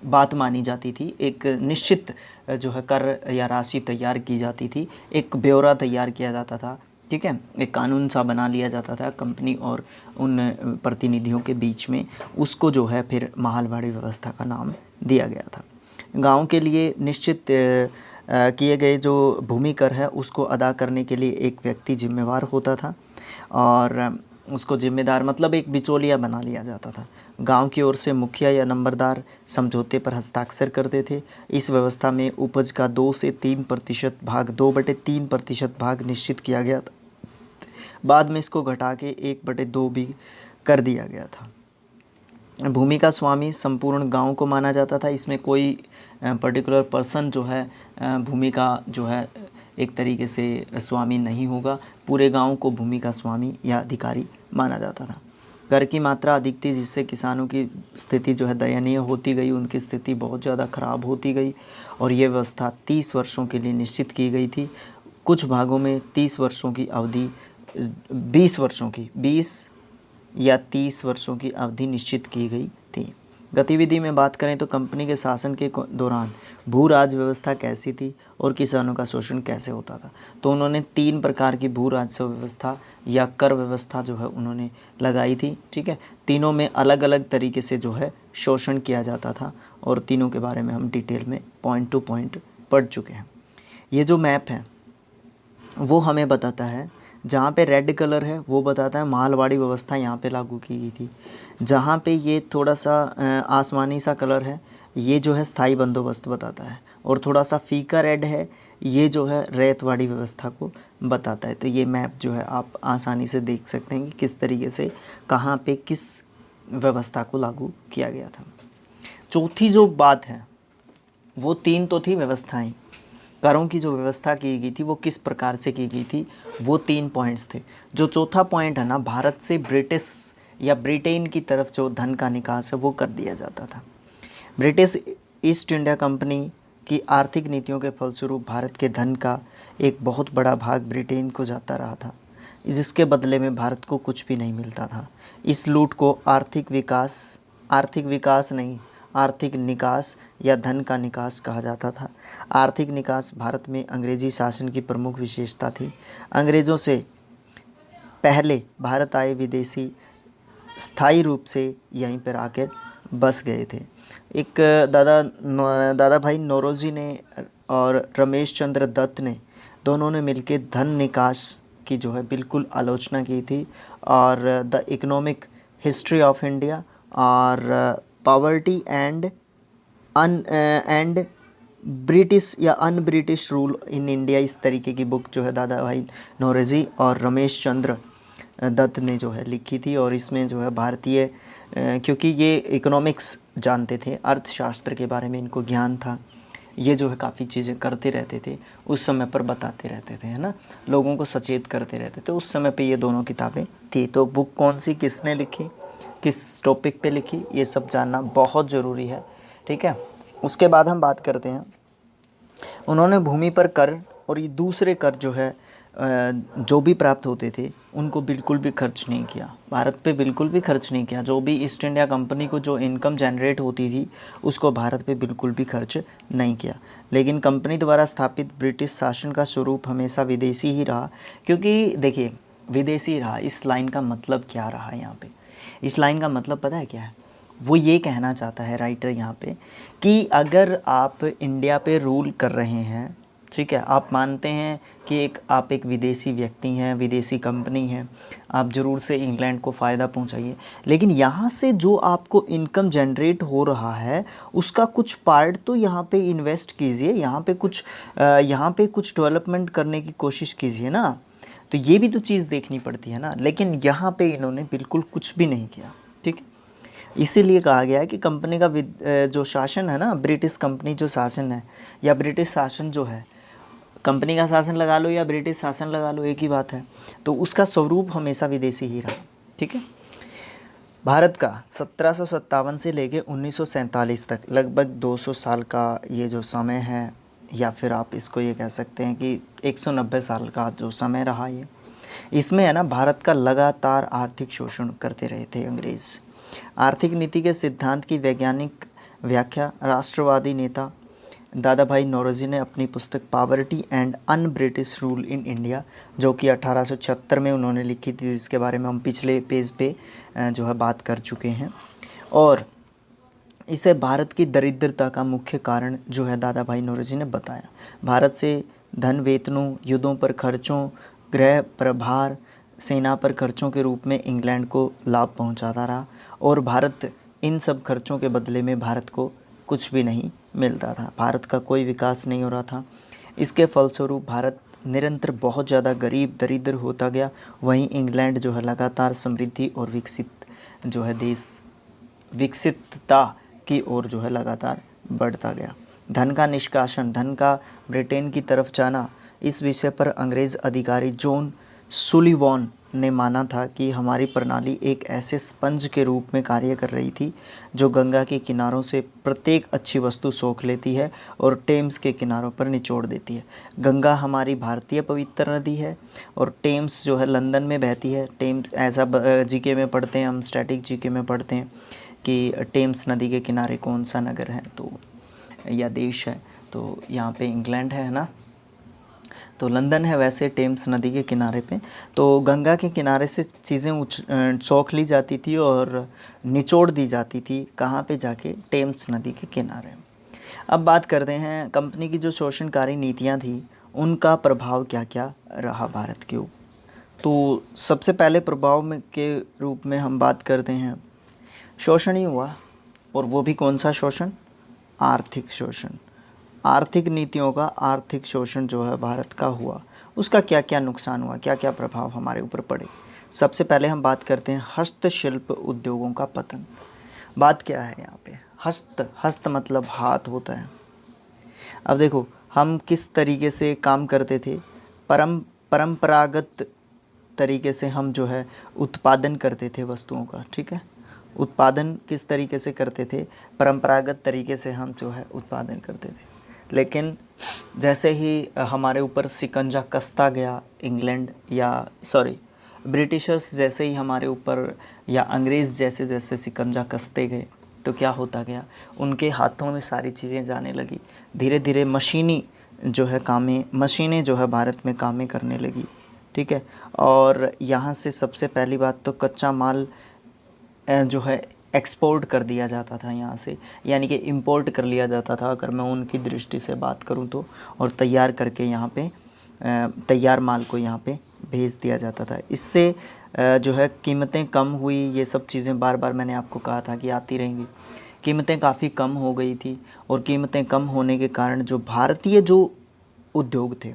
बात मानी जाती थी। एक निश्चित जो है कर या राशि तैयार की जाती थी, एक ब्यौरा तैयार किया जाता था। ठीक है, एक कानून सा बना लिया जाता था कंपनी और उन प्रतिनिधियों के बीच में, उसको जो है फिर माहलवाड़ी व्यवस्था का नाम दिया गया था। गांव के लिए निश्चित किए गए जो भूमि कर है उसको अदा करने के लिए एक व्यक्ति जिम्मेवार होता था, और उसको जिम्मेदार मतलब एक बिचौलिया बना लिया जाता था। गांव की ओर से मुखिया या नंबरदार समझौते पर हस्ताक्षर करते थे। इस व्यवस्था में उपज का 2 से 3% भाग, 2/3% भाग निश्चित किया गया था। बाद में इसको घटा के 1/2 भी कर दिया गया था। भूमि का स्वामी संपूर्ण गांव को माना जाता था। इसमें कोई पर्टिकुलर पर्सन जो है भूमि का जो है एक तरीके से स्वामी नहीं होगा, पूरे गांव को भूमि का स्वामी या अधिकारी माना जाता था। कर की मात्रा अधिक थी, जिससे किसानों की स्थिति जो है दयनीय होती गई, उनकी स्थिति बहुत ज़्यादा ख़राब होती गई, और ये व्यवस्था 30 वर्षों के लिए निश्चित की गई थी। कुछ भागों में 30 वर्षों की अवधि 20 या 30 वर्षों की अवधि निश्चित की गई थी। गतिविधि में बात करें तो कंपनी के शासन के दौरान भू राज व्यवस्था कैसी थी और किसानों का शोषण कैसे होता था, तो उन्होंने 3 प्रकार की भू राजस्व व्यवस्था या कर व्यवस्था जो है उन्होंने लगाई थी। ठीक है, तीनों में अलग अलग तरीके से जो है शोषण किया जाता था, और तीनों के बारे में हम डिटेल में पॉइंट टू पॉइंट पढ़ चुके हैं। ये जो मैप है वो हमें बताता है, जहाँ पे रेड कलर है वो बताता है माहलवाड़ी व्यवस्था यहाँ पे लागू की गई थी। जहाँ पे ये थोड़ा सा आसमानी सा कलर है ये जो है स्थायी बंदोबस्त बताता है, और थोड़ा सा फीका रेड है, ये जो है रैयतवाड़ी व्यवस्था को बताता है। तो ये मैप जो है आप आसानी से देख सकते हैं कि किस तरीके से कहाँ पे किस व्यवस्था को लागू किया गया था। चौथी जो बात है वो 3 तो थी व्यवस्थाएं, करों की जो व्यवस्था की गई थी वो किस प्रकार से की गई थी, वो 3 पॉइंट्स थे। जो चौथा पॉइंट है ना, भारत से ब्रिटिश या ब्रिटेन की तरफ जो धन का निकास है वो कर दिया जाता था। ब्रिटिश ईस्ट इंडिया कंपनी की आर्थिक नीतियों के फलस्वरूप भारत के धन का एक बहुत बड़ा भाग ब्रिटेन को जाता रहा था, जिसके बदले में भारत को कुछ भी नहीं मिलता था। इस लूट को आर्थिक विकास नहीं, आर्थिक निकास या धन का निकास कहा जाता था। आर्थिक निकास भारत में अंग्रेजी शासन की प्रमुख विशेषता थी। अंग्रेज़ों से पहले भारत आए विदेशी स्थायी रूप से यहीं पर आकर बस गए थे। एक दादा भाई नौरोजी ने और रमेश चंद्र दत्त ने, दोनों ने मिलकर धन निकास की जो है बिल्कुल आलोचना की थी, और the economic history of India और पॉवर्टी एंड ब्रिटिश या un British rule in India, इस तरीके की बुक जो है दादा भाई नौरोजी और रमेश चंद्र दत्त ने जो है लिखी थी। और इसमें जो है भारतीय, क्योंकि ये इकोनॉमिक्स जानते थे, अर्थशास्त्र के बारे में इनको ज्ञान था, ये जो है काफ़ी चीज़ें करते रहते थे, उस समय पर बताते रहते थे, है ना, लोगों को सचेत करते रहते थे। उस समय पे ये दोनों किताबें थी। तो बुक कौन सी, किसने लिखी, किस टॉपिक पे लिखी, ये सब जानना बहुत ज़रूरी है, ठीक है। उसके बाद हम बात करते हैं, उन्होंने भूमि पर कर और ये दूसरे कर जो है जो भी प्राप्त होते थे उनको बिल्कुल भी खर्च नहीं किया, भारत पे बिल्कुल भी खर्च नहीं किया। जो भी ईस्ट इंडिया कंपनी को जो इनकम जनरेट होती थी उसको भारत पे बिल्कुल भी खर्च नहीं किया। लेकिन कंपनी द्वारा स्थापित ब्रिटिश शासन का स्वरूप हमेशा विदेशी ही रहा। क्योंकि देखिए, विदेशी रहा, इस लाइन का मतलब क्या रहा यहाँ पे, इस लाइन का मतलब पता है क्या है? वो ये कहना चाहता है राइटर यहाँ पे कि अगर आप इंडिया पे रूल कर रहे हैं, ठीक है, आप मानते हैं कि आप एक विदेशी व्यक्ति हैं, विदेशी कंपनी है, आप ज़रूर से इंग्लैंड को फ़ायदा पहुंचाइए, लेकिन यहाँ से जो आपको इनकम जनरेट हो रहा है उसका कुछ पार्ट तो यहाँ पे इन्वेस्ट कीजिए, यहाँ पे कुछ डेवलपमेंट करने की कोशिश कीजिए ना। तो ये भी तो चीज़ देखनी पड़ती है ना। लेकिन यहाँ पे इन्होंने बिल्कुल कुछ भी नहीं किया, ठीक। इसीलिए कहा गया है कि कंपनी का जो शासन है ना, ब्रिटिश कंपनी जो शासन है या ब्रिटिश शासन जो है, कंपनी का शासन लगा लो या ब्रिटिश शासन लगा लो, एक ही बात है, तो उसका स्वरूप हमेशा विदेशी ही रहा, ठीक है। भारत का 1757 से लेके 1947 तक लगभग 200 साल का ये जो समय है, या फिर आप इसको ये कह सकते हैं कि 190 साल का जो समय रहा, ये इसमें है ना भारत का लगातार आर्थिक शोषण करते रहे थे अंग्रेज़। आर्थिक नीति के सिद्धांत की वैज्ञानिक व्याख्या राष्ट्रवादी नेता दादा भाई नौरोजी ने अपनी पुस्तक poverty and un British rule in India, जो कि 1876 में उन्होंने लिखी थी, जिसके बारे में हम पिछले पेज पे जो है बात कर चुके हैं। और इसे भारत की दरिद्रता का मुख्य कारण जो है दादा भाई नौरोजी ने बताया। भारत से धन वेतनों, युद्धों पर खर्चों, गृह प्रभार, सेना पर खर्चों के रूप में इंग्लैंड को लाभ पहुंचाता रहा, और भारत इन सब खर्चों के बदले में भारत को कुछ भी नहीं मिलता था, भारत का कोई विकास नहीं हो रहा था। इसके फलस्वरूप भारत निरंतर बहुत ज़्यादा गरीब दरिद्र होता गया। वहीं इंग्लैंड जो है लगातार समृद्धि और विकसितता की ओर जो है लगातार बढ़ता गया। धन का निष्कासन, धन का ब्रिटेन की तरफ जाना, इस विषय पर अंग्रेज़ अधिकारी जॉन सुलिवान ने माना था कि हमारी प्रणाली एक ऐसे स्पंज के रूप में कार्य कर रही थी जो गंगा के किनारों से प्रत्येक अच्छी वस्तु सोख लेती है और टेम्स के किनारों पर निचोड़ देती है। गंगा हमारी भारतीय पवित्र नदी है और टेम्स जो है लंदन में बहती है। टेम्स ऐसा जीके में पढ़ते हैं हम, स्टैटिक जीके में पढ़ते हैं कि टेम्स नदी के किनारे कौन सा नगर है तो या देश है, तो यहाँ पे इंग्लैंड है ना, तो लंदन है वैसे टेम्स नदी के किनारे पे। तो गंगा के किनारे से चीज़ें सोख ली जाती थी और निचोड़ दी जाती थी, कहाँ पे जाके, टेम्स नदी के किनारे। अब बात करते हैं कंपनी की जो शोषणकारी नीतियाँ थी उनका प्रभाव क्या क्या रहा भारत के ऊपर। तो सबसे पहले प्रभाव के रूप में हम बात करते हैं, शोषण ही हुआ, और वो भी कौन सा शोषण, आर्थिक शोषण। आर्थिक नीतियों का आर्थिक शोषण जो है भारत का हुआ, उसका क्या क्या नुकसान हुआ, क्या क्या प्रभाव हमारे ऊपर पड़े। सबसे पहले हम बात करते हैं हस्तशिल्प उद्योगों का पतन। बात क्या है यहाँ पे, हस्त मतलब हाथ होता है। अब देखो हम किस तरीके से काम करते थे, परंपरागत तरीके से हम जो है उत्पादन करते थे वस्तुओं का, ठीक है। उत्पादन किस तरीके से करते थे, परंपरागत तरीके से हम जो है उत्पादन करते थे। लेकिन जैसे ही हमारे ऊपर शिकंजा कसता गया, इंग्लैंड या ब्रिटिशर्स जैसे ही हमारे ऊपर या अंग्रेज़ जैसे जैसे शिकंजा कसते गए, तो क्या होता गया, उनके हाथों में सारी चीज़ें जाने लगी। धीरे धीरे मशीनें जो है भारत में कामें करने लगी, ठीक है। और यहाँ से सबसे पहली बात तो कच्चा माल जो है एक्सपोर्ट कर दिया जाता था यहाँ से, यानी कि इंपोर्ट कर लिया जाता था अगर मैं उनकी दृष्टि से बात करूँ तो, और तैयार करके यहाँ पे तैयार माल को यहाँ पे भेज दिया जाता था। इससे जो है कीमतें कम हुई, ये सब चीज़ें बार बार मैंने आपको कहा था कि आती रहेंगी। कीमतें काफ़ी कम हो गई थी, और कीमतें कम होने के कारण जो भारतीय जो उद्योग थे,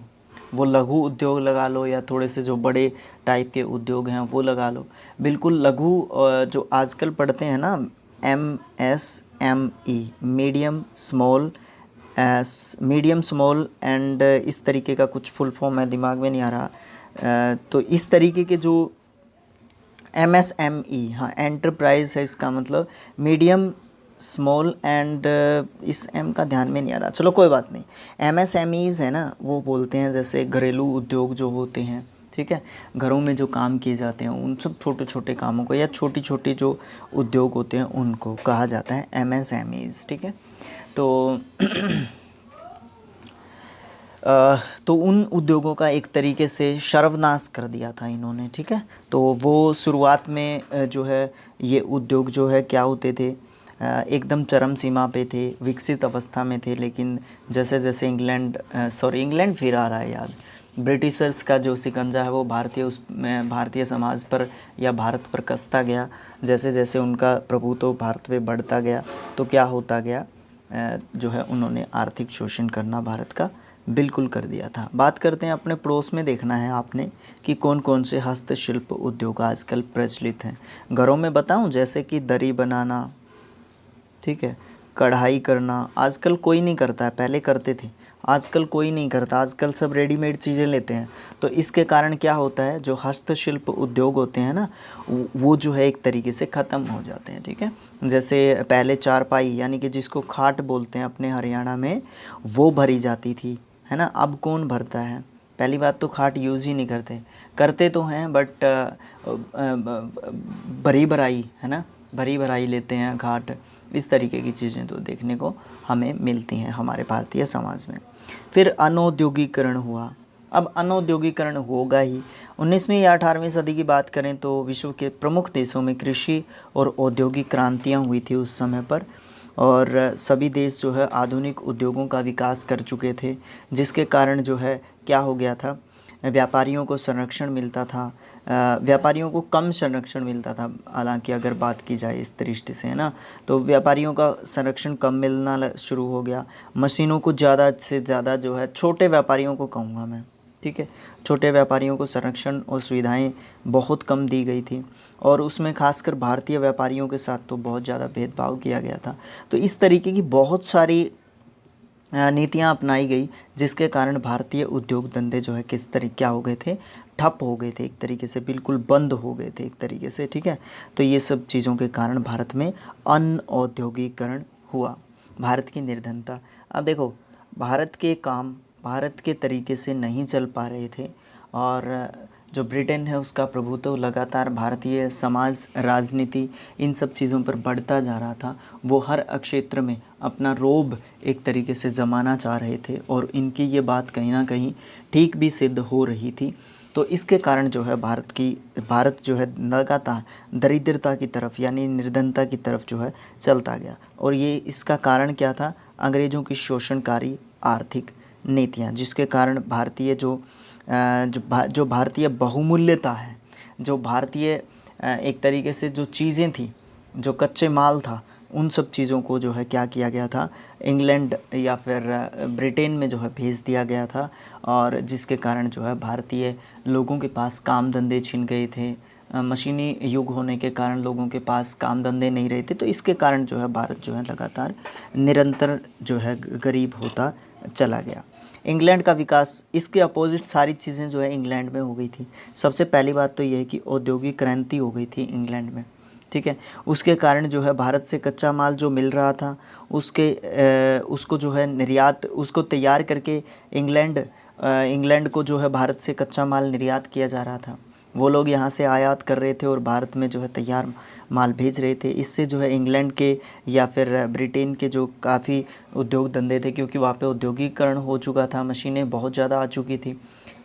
वो लघु उद्योग लगा लो या थोड़े से जो बड़े टाइप के उद्योग हैं वो लगा लो, बिल्कुल लघु जो आजकल पढ़ते हैं ना MSME, मीडियम स्मॉल एंड इस तरीके का कुछ फुल फॉर्म है, दिमाग में नहीं आ रहा। तो इस तरीके के जो MSME, हाँ एंटरप्राइज है इसका मतलब, मीडियम स्मॉल एंड इस M का ध्यान में नहीं आ रहा, चलो कोई बात नहीं। MSMEs है ना, वो बोलते हैं जैसे घरेलू उद्योग जो होते हैं, ठीक है, घरों में जो काम किए जाते हैं उन सब छोटे छोटे कामों को या छोटी छोटी जो उद्योग होते हैं उनको कहा जाता है MSMEs, ठीक है। तो तो उन उद्योगों का एक तरीके से सर्वनाश कर दिया था इन्होंने, ठीक है। तो वो शुरुआत में जो है ये उद्योग जो है क्या होते थे, एकदम चरम सीमा पे थे, विकसित अवस्था में थे। लेकिन जैसे जैसे इंग्लैंड फिर आ रहा है याद, ब्रिटिशर्स का जो शिकंजा है वो भारतीय समाज पर या भारत पर कसता गया, जैसे जैसे उनका प्रभुत्व भारत पे बढ़ता गया, तो क्या होता गया, जो है उन्होंने आर्थिक शोषण करना भारत का बिल्कुल कर दिया था। बात करते हैं अपने पड़ोस में, देखना है आपने कि कौन कौन से हस्तशिल्प उद्योग आजकल प्रचलित हैं। घरों में बताऊं, जैसे कि दरी बनाना, ठीक है, कढ़ाई करना, आजकल कोई नहीं करता है, पहले करते थे, आजकल कोई नहीं करता, आजकल सब रेडीमेड चीज़ें लेते हैं। तो इसके कारण क्या होता है, जो हस्तशिल्प उद्योग होते हैं ना, वो जो है एक तरीके से ख़त्म हो जाते हैं, ठीक है। जैसे पहले चारपाई यानी कि जिसको खाट बोलते हैं अपने हरियाणा में, वो भरी जाती थी, है ना। अब कौन भरता है, पहली बात तो खाट यूज़ ही नहीं करते तो हैं, बट भरी भराई, है ना, भरी भराई लेते हैं खाट। इस तरीके की चीज़ें तो देखने को हमें मिलती हैं हमारे भारतीय समाज में। फिर अनौद्योगिकरण हुआ। अब अनौद्योगिकरण होगा ही। 19वीं या 18वीं सदी की बात करें तो विश्व के प्रमुख देशों में कृषि और औद्योगिक क्रांतियाँ हुई थी उस समय पर, और सभी देश जो है आधुनिक उद्योगों का विकास कर चुके थे, जिसके कारण जो है क्या हो गया था, व्यापारियों को संरक्षण मिलता था, व्यापारियों को कम संरक्षण मिलता था। हालांकि अगर बात की जाए इस दृष्टि से, है ना, तो व्यापारियों का संरक्षण कम मिलना शुरू हो गया। मशीनों को ज़्यादा से ज़्यादा जो है, छोटे व्यापारियों को कहूँगा मैं, ठीक है, छोटे व्यापारियों को संरक्षण और सुविधाएं बहुत कम दी गई थी, और उसमें खासकर भारतीय व्यापारियों के साथ तो बहुत ज़्यादा भेदभाव किया गया था। तो इस तरीके की बहुत सारी नीतियाँ अपनाई गई, जिसके कारण भारतीय उद्योग धंधे जो है क्या हो गए थे, ठप हो गए थे, एक तरीके से बिल्कुल बंद हो गए थे एक तरीके से, ठीक है। तो ये सब चीज़ों के कारण भारत में अनऔद्योगिकरण हुआ, भारत की निर्धनता। अब देखो, भारत के काम भारत के तरीके से नहीं चल पा रहे थे, और जो ब्रिटेन है उसका प्रभुत्व लगातार भारतीय समाज, राजनीति, इन सब चीज़ों पर बढ़ता जा रहा था। वो हर क्षेत्र में अपना रोब एक तरीके से जमाना चाह रहे थे, और इनकी ये बात कहीं ना कहीं ठीक भी सिद्ध हो रही थी। तो इसके कारण जो है भारत जो है लगातार दरिद्रता की तरफ यानी निर्धनता की तरफ जो है चलता गया। और ये इसका कारण क्या था, अंग्रेज़ों की शोषणकारी आर्थिक नीतियाँ, जिसके कारण भारतीय जो भारतीय बहुमूल्यता है, जो भारतीय एक तरीके से जो चीज़ें थी, जो कच्चे माल था, उन सब चीज़ों को जो है क्या किया गया था, इंग्लैंड या फिर ब्रिटेन में जो है भेज दिया गया था, और जिसके कारण जो है भारतीय लोगों के पास काम धंधे छिन गए थे। मशीनी युग होने के कारण लोगों के पास काम धंधे नहीं रहे थे, तो इसके कारण जो है भारत जो है लगातार निरंतर जो है गरीब होता चला गया। इंग्लैंड का विकास, इसके अपोजिट सारी चीज़ें जो है इंग्लैंड में हो गई थी। सबसे पहली बात तो ये है कि औद्योगिक क्रांति हो गई थी इंग्लैंड में, ठीक है। उसके कारण जो है भारत से कच्चा माल जो मिल रहा था उसको जो है निर्यात, उसको तैयार करके इंग्लैंड को जो है भारत से कच्चा माल निर्यात किया जा रहा था। वो लोग यहाँ से आयात कर रहे थे और भारत में जो है तैयार माल भेज रहे थे। इससे जो है इंग्लैंड के या फिर ब्रिटेन के जो काफ़ी उद्योग धंधे थे, क्योंकि वहाँ पे औद्योगिकरण हो चुका था, मशीनें बहुत ज़्यादा आ चुकी थी,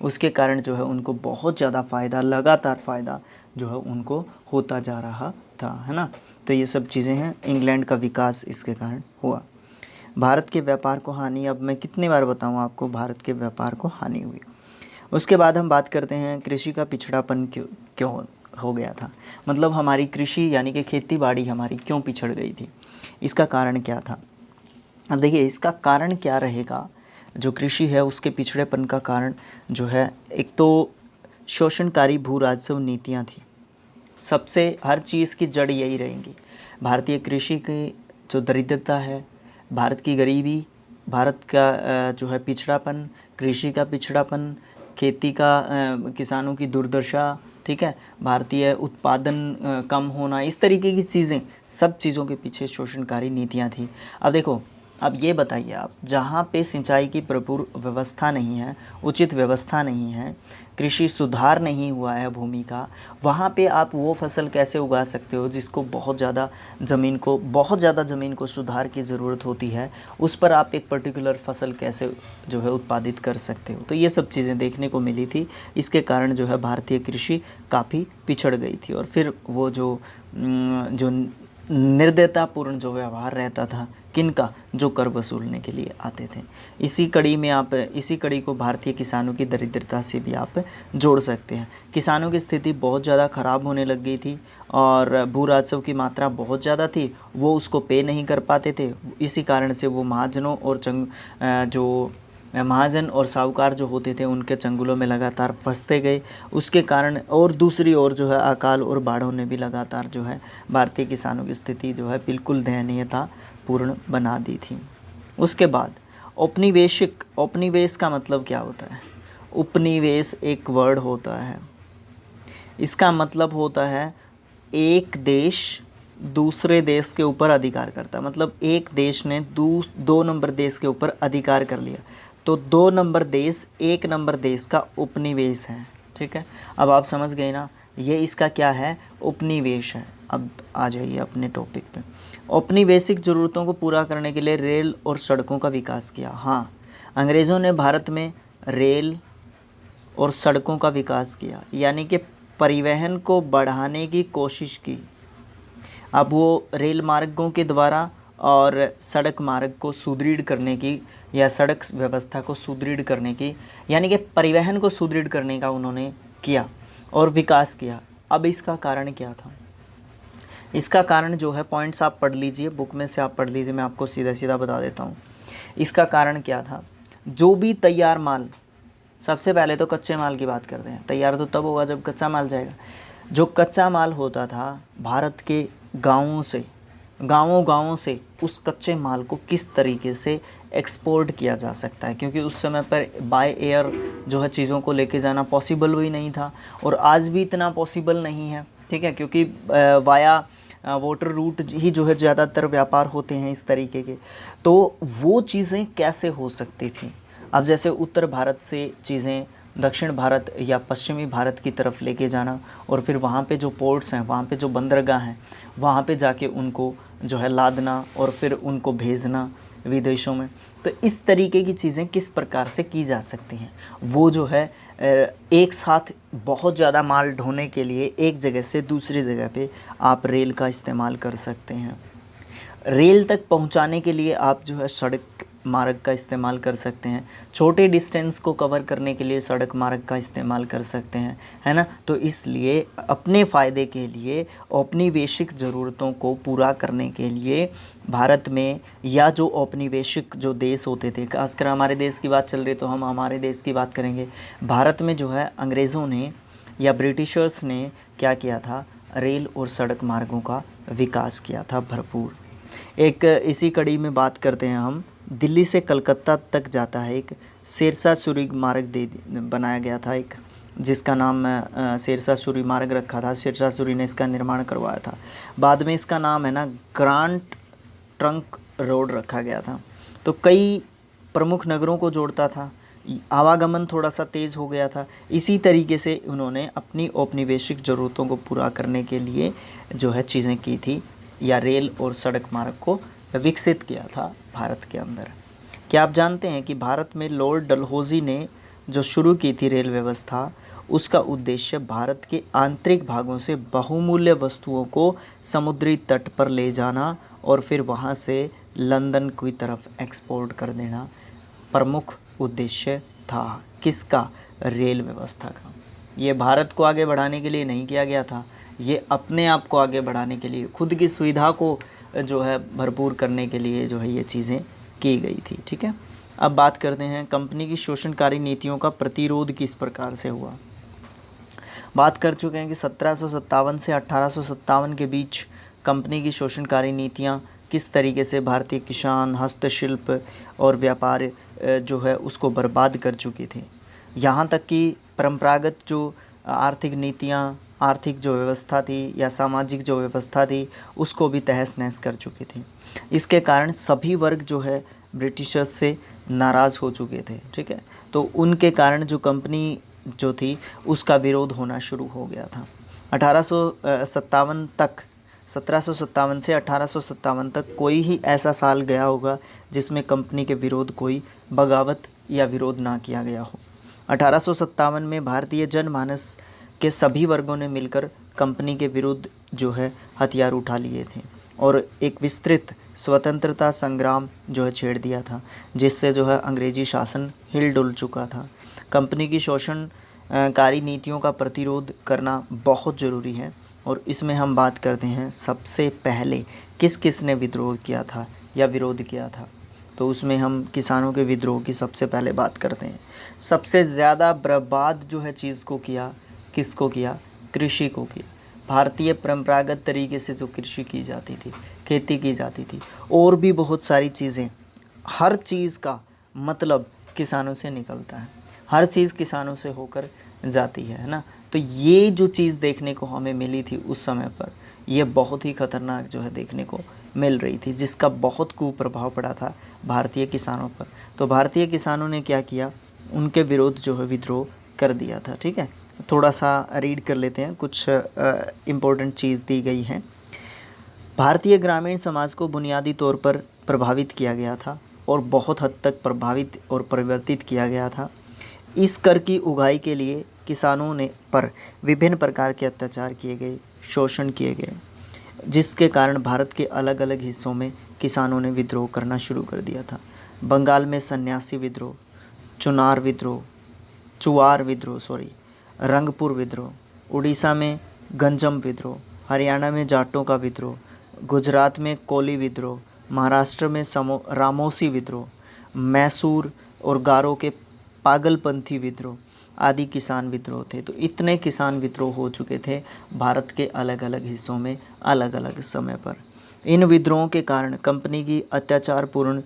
उसके कारण जो है उनको बहुत ज़्यादा फ़ायदा, लगातार फ़ायदा जो है उनको होता जा रहा था, है ना। तो ये सब चीज़ें हैं, इंग्लैंड का विकास इसके कारण हुआ। भारत के व्यापार को हानि, अब मैं कितनी बार बताऊँ आपको, भारत के व्यापार को हानि हुई। उसके बाद हम बात करते हैं कृषि का पिछड़ापन क्यों हो गया था, मतलब हमारी कृषि यानी कि खेती बाड़ी हमारी क्यों पिछड़ गई थी, इसका कारण क्या था। अब देखिए इसका कारण क्या रहेगा, जो कृषि है उसके पिछड़ेपन का कारण जो है, एक तो शोषणकारी भू राजस्व नीतियाँ थी। सबसे हर चीज़ की जड़ यही रहेंगी। भारतीय कृषि की जो दरिद्रता है, भारत की गरीबी, भारत का जो है पिछड़ापन, कृषि का पिछड़ापन, खेती का किसानों की दुर्दशा, ठीक है, भारतीय उत्पादन कम होना, इस तरीके की चीज़ें, सब चीज़ों के पीछे शोषणकारी नीतियां थी। अब देखो, अब ये बताइए आप, जहाँ पे सिंचाई की भरपूर व्यवस्था नहीं है, उचित व्यवस्था नहीं है, कृषि सुधार नहीं हुआ है भूमि का, वहाँ पे आप वो फसल कैसे उगा सकते हो जिसको बहुत ज़्यादा ज़मीन को सुधार की ज़रूरत होती है, उस पर आप एक पर्टिकुलर फसल कैसे जो है उत्पादित कर सकते हो। तो ये सब चीज़ें देखने को मिली थी, इसके कारण जो है भारतीय कृषि काफ़ी पिछड़ गई थी। और फिर वो जो निर्दयतापूर्ण जो व्यवहार रहता था किनका, जो कर वसूलने के लिए आते थे। इसी कड़ी को भारतीय किसानों की दरिद्रता से भी आप जोड़ सकते हैं। किसानों की स्थिति बहुत ज़्यादा ख़राब होने लग गई थी और भू राजस्व की मात्रा बहुत ज़्यादा थी, वो उसको पे नहीं कर पाते थे। इसी कारण से वो महाजन और साहूकार जो होते थे उनके चंगुलों में लगातार फंसते गए। उसके कारण और दूसरी ओर जो है अकाल और बाढ़ों ने भी लगातार जो है भारतीय किसानों की स्थिति जो है बिल्कुल दयनीयता पूर्ण बना दी थी। उसके बाद औपनिवेश का मतलब क्या होता है। उपनिवेश एक वर्ड होता है, इसका मतलब होता है एक देश दूसरे देश के ऊपर अधिकार करता है। मतलब एक देश ने 2 नंबर देश के ऊपर अधिकार कर लिया, तो 2 नंबर देश 1 नंबर देश का उपनिवेश है, ठीक है। अब आप समझ गए ना, ये इसका क्या है, उपनिवेश है। अब आ जाइए अपने टॉपिक पे। औपनिवेशिक ज़रूरतों को पूरा करने के लिए रेल और सड़कों का विकास किया। हाँ, अंग्रेज़ों ने भारत में रेल और सड़कों का विकास किया, यानी कि परिवहन को बढ़ाने की कोशिश की। अब वो रेल मार्गों के द्वारा और सड़क मार्ग को सुदृढ़ करने की, या सड़क व्यवस्था को सुदृढ़ करने की, यानी कि परिवहन को सुदृढ़ करने का उन्होंने किया और विकास किया। अब इसका कारण क्या था, इसका कारण जो है, पॉइंट्स आप पढ़ लीजिए, बुक में से आप पढ़ लीजिए, मैं आपको सीधा सीधा बता देता हूँ। इसका कारण क्या था, जो भी तैयार माल, सबसे पहले तो कच्चे माल की बात करते हैं। तैयार तो तब होगा जब कच्चा माल जाएगा। जो कच्चा माल होता था भारत के गाँवों से उस कच्चे माल को किस तरीके से एक्सपोर्ट किया जा सकता है, क्योंकि उस समय पर बाय एयर जो है चीज़ों को लेके जाना पॉसिबल भी नहीं था, और आज भी इतना पॉसिबल नहीं है, ठीक है, क्योंकि वाया वाटर रूट ही जो है ज़्यादातर व्यापार होते हैं इस तरीके के। तो वो चीज़ें कैसे हो सकती थी। अब जैसे उत्तर भारत से चीज़ें दक्षिण भारत या पश्चिमी भारत की तरफ लेके जाना, और फिर वहाँ पे जो पोर्ट्स हैं, वहाँ पे जो बंदरगाह हैं, वहाँ पे जाके उनको जो है लादना और फिर उनको भेजना विदेशों में। तो इस तरीके की चीज़ें किस प्रकार से की जा सकती हैं, वो जो है एक साथ बहुत ज़्यादा माल ढोने के लिए एक जगह से दूसरी जगह पे आप रेल का इस्तेमाल कर सकते हैं। रेल तक पहुंचाने के लिए आप जो है सड़क मार्ग का इस्तेमाल कर सकते हैं, छोटे डिस्टेंस को कवर करने के लिए सड़क मार्ग का इस्तेमाल कर सकते हैं, है ना। तो इसलिए अपने फ़ायदे के लिए, औपनिवेशिक ज़रूरतों को पूरा करने के लिए भारत में, या जो औपनिवेशिक जो देश होते थे, खासकर हमारे देश की बात चल रही है तो हम हमारे देश की बात करेंगे। भारत में जो है अंग्रेज़ों ने या ब्रिटिशर्स ने क्या किया था, रेल और सड़क मार्गों का विकास किया था भरपूर। एक इसी कड़ी में बात करते हैं हम, दिल्ली से कलकत्ता तक जाता है एक सिरसा सूरी मार्ग बनाया गया था एक, जिसका नाम सिरसा सूरी मार्ग रखा था। सिरसा सूरी ने इसका निर्माण करवाया था। बाद में इसका नाम है ना ग्रांड ट्रंक रोड रखा गया था। तो कई प्रमुख नगरों को जोड़ता था, आवागमन थोड़ा सा तेज़ हो गया था। इसी तरीके से उन्होंने अपनी औपनिवेशिक ज़रूरतों को पूरा करने के लिए जो है चीज़ें की थी, या रेल और सड़क मार्ग को विकसित किया था भारत के अंदर। क्या आप जानते हैं कि भारत में लॉर्ड डलहौजी ने जो शुरू की थी रेल व्यवस्था, उसका उद्देश्य भारत के आंतरिक भागों से बहुमूल्य वस्तुओं को समुद्री तट पर ले जाना और फिर वहां से लंदन की तरफ एक्सपोर्ट कर देना प्रमुख उद्देश्य था। किसका? रेल व्यवस्था का। ये भारत को आगे बढ़ाने के लिए नहीं किया गया था, ये अपने आप को आगे बढ़ाने के लिए, खुद की सुविधा को जो है भरपूर करने के लिए जो है ये चीज़ें की गई थी। ठीक है, अब बात करते हैं कंपनी की शोषणकारी नीतियों का प्रतिरोध किस प्रकार से हुआ। बात कर चुके हैं कि 1757 से 1857 के बीच कंपनी की शोषणकारी नीतियाँ किस तरीके से भारतीय किसान, हस्तशिल्प और व्यापार जो है उसको बर्बाद कर चुकी थी। यहाँ तक कि परंपरागत जो आर्थिक नीतियाँ, आर्थिक जो व्यवस्था थी या सामाजिक जो व्यवस्था थी, उसको भी तहस नहस कर चुकी थी। इसके कारण सभी वर्ग जो है ब्रिटिशर्स से नाराज़ हो चुके थे। ठीक है, तो उनके कारण जो कंपनी जो थी उसका विरोध होना शुरू हो गया था। 1857 तक, 1757 से 1857 तक कोई ही ऐसा साल गया होगा जिसमें कंपनी के विरोध कोई बगावत या विरोध ना किया गया हो। 1857 में भारतीय जनमानस के सभी वर्गों ने मिलकर कंपनी के विरुद्ध जो है हथियार उठा लिए थे और एक विस्तृत स्वतंत्रता संग्राम जो है छेड़ दिया था, जिससे जो है अंग्रेजी शासन हिल डुल चुका था। कंपनी की शोषणकारी नीतियों का प्रतिरोध करना बहुत ज़रूरी है और इसमें हम बात करते हैं सबसे पहले किस किस ने विद्रोह किया था या विरोध किया था। तो उसमें हम किसानों के विद्रोह की सबसे पहले बात करते हैं। सबसे ज़्यादा बर्बाद जो है चीज़ को किया, किसको किया? कृषि को किया। भारतीय परंपरागत तरीके से जो कृषि की जाती थी, खेती की जाती थी, और भी बहुत सारी चीज़ें, हर चीज़ का मतलब किसानों से निकलता है, हर चीज़ किसानों से होकर जाती है ना। तो ये जो चीज़ देखने को हमें मिली थी उस समय पर, ये बहुत ही ख़तरनाक जो है देखने को मिल रही थी, जिसका बहुत कुप्रभाव पड़ा था भारतीय किसानों पर। तो भारतीय किसानों ने क्या किया, उनके विरोध जो है विद्रोह कर दिया था। ठीक है, थोड़ा सा रीड कर लेते हैं, कुछ इम्पोर्टेंट चीज़ दी गई है। भारतीय ग्रामीण समाज को बुनियादी तौर पर प्रभावित किया गया था और बहुत हद तक प्रभावित और परिवर्तित किया गया था। इस कर की उगाही के लिए किसानों ने पर विभिन्न प्रकार के अत्याचार किए गए, शोषण किए गए, जिसके कारण भारत के अलग अलग हिस्सों में किसानों ने विद्रोह करना शुरू कर दिया था। बंगाल में सन्यासी विद्रोह, चुआर विद्रोह, रंगपुर विद्रोह, उड़ीसा में गंजम विद्रोह, हरियाणा में जाटों का विद्रोह, गुजरात में कोली विद्रोह, महाराष्ट्र में रामोसी विद्रोह, मैसूर और गारो के पागलपंथी विद्रोह आदि किसान विद्रोह थे। तो इतने किसान विद्रोह हो चुके थे भारत के अलग अलग हिस्सों में अलग अलग समय पर। इन विद्रोहों के कारण कंपनी की अत्याचारपूर्ण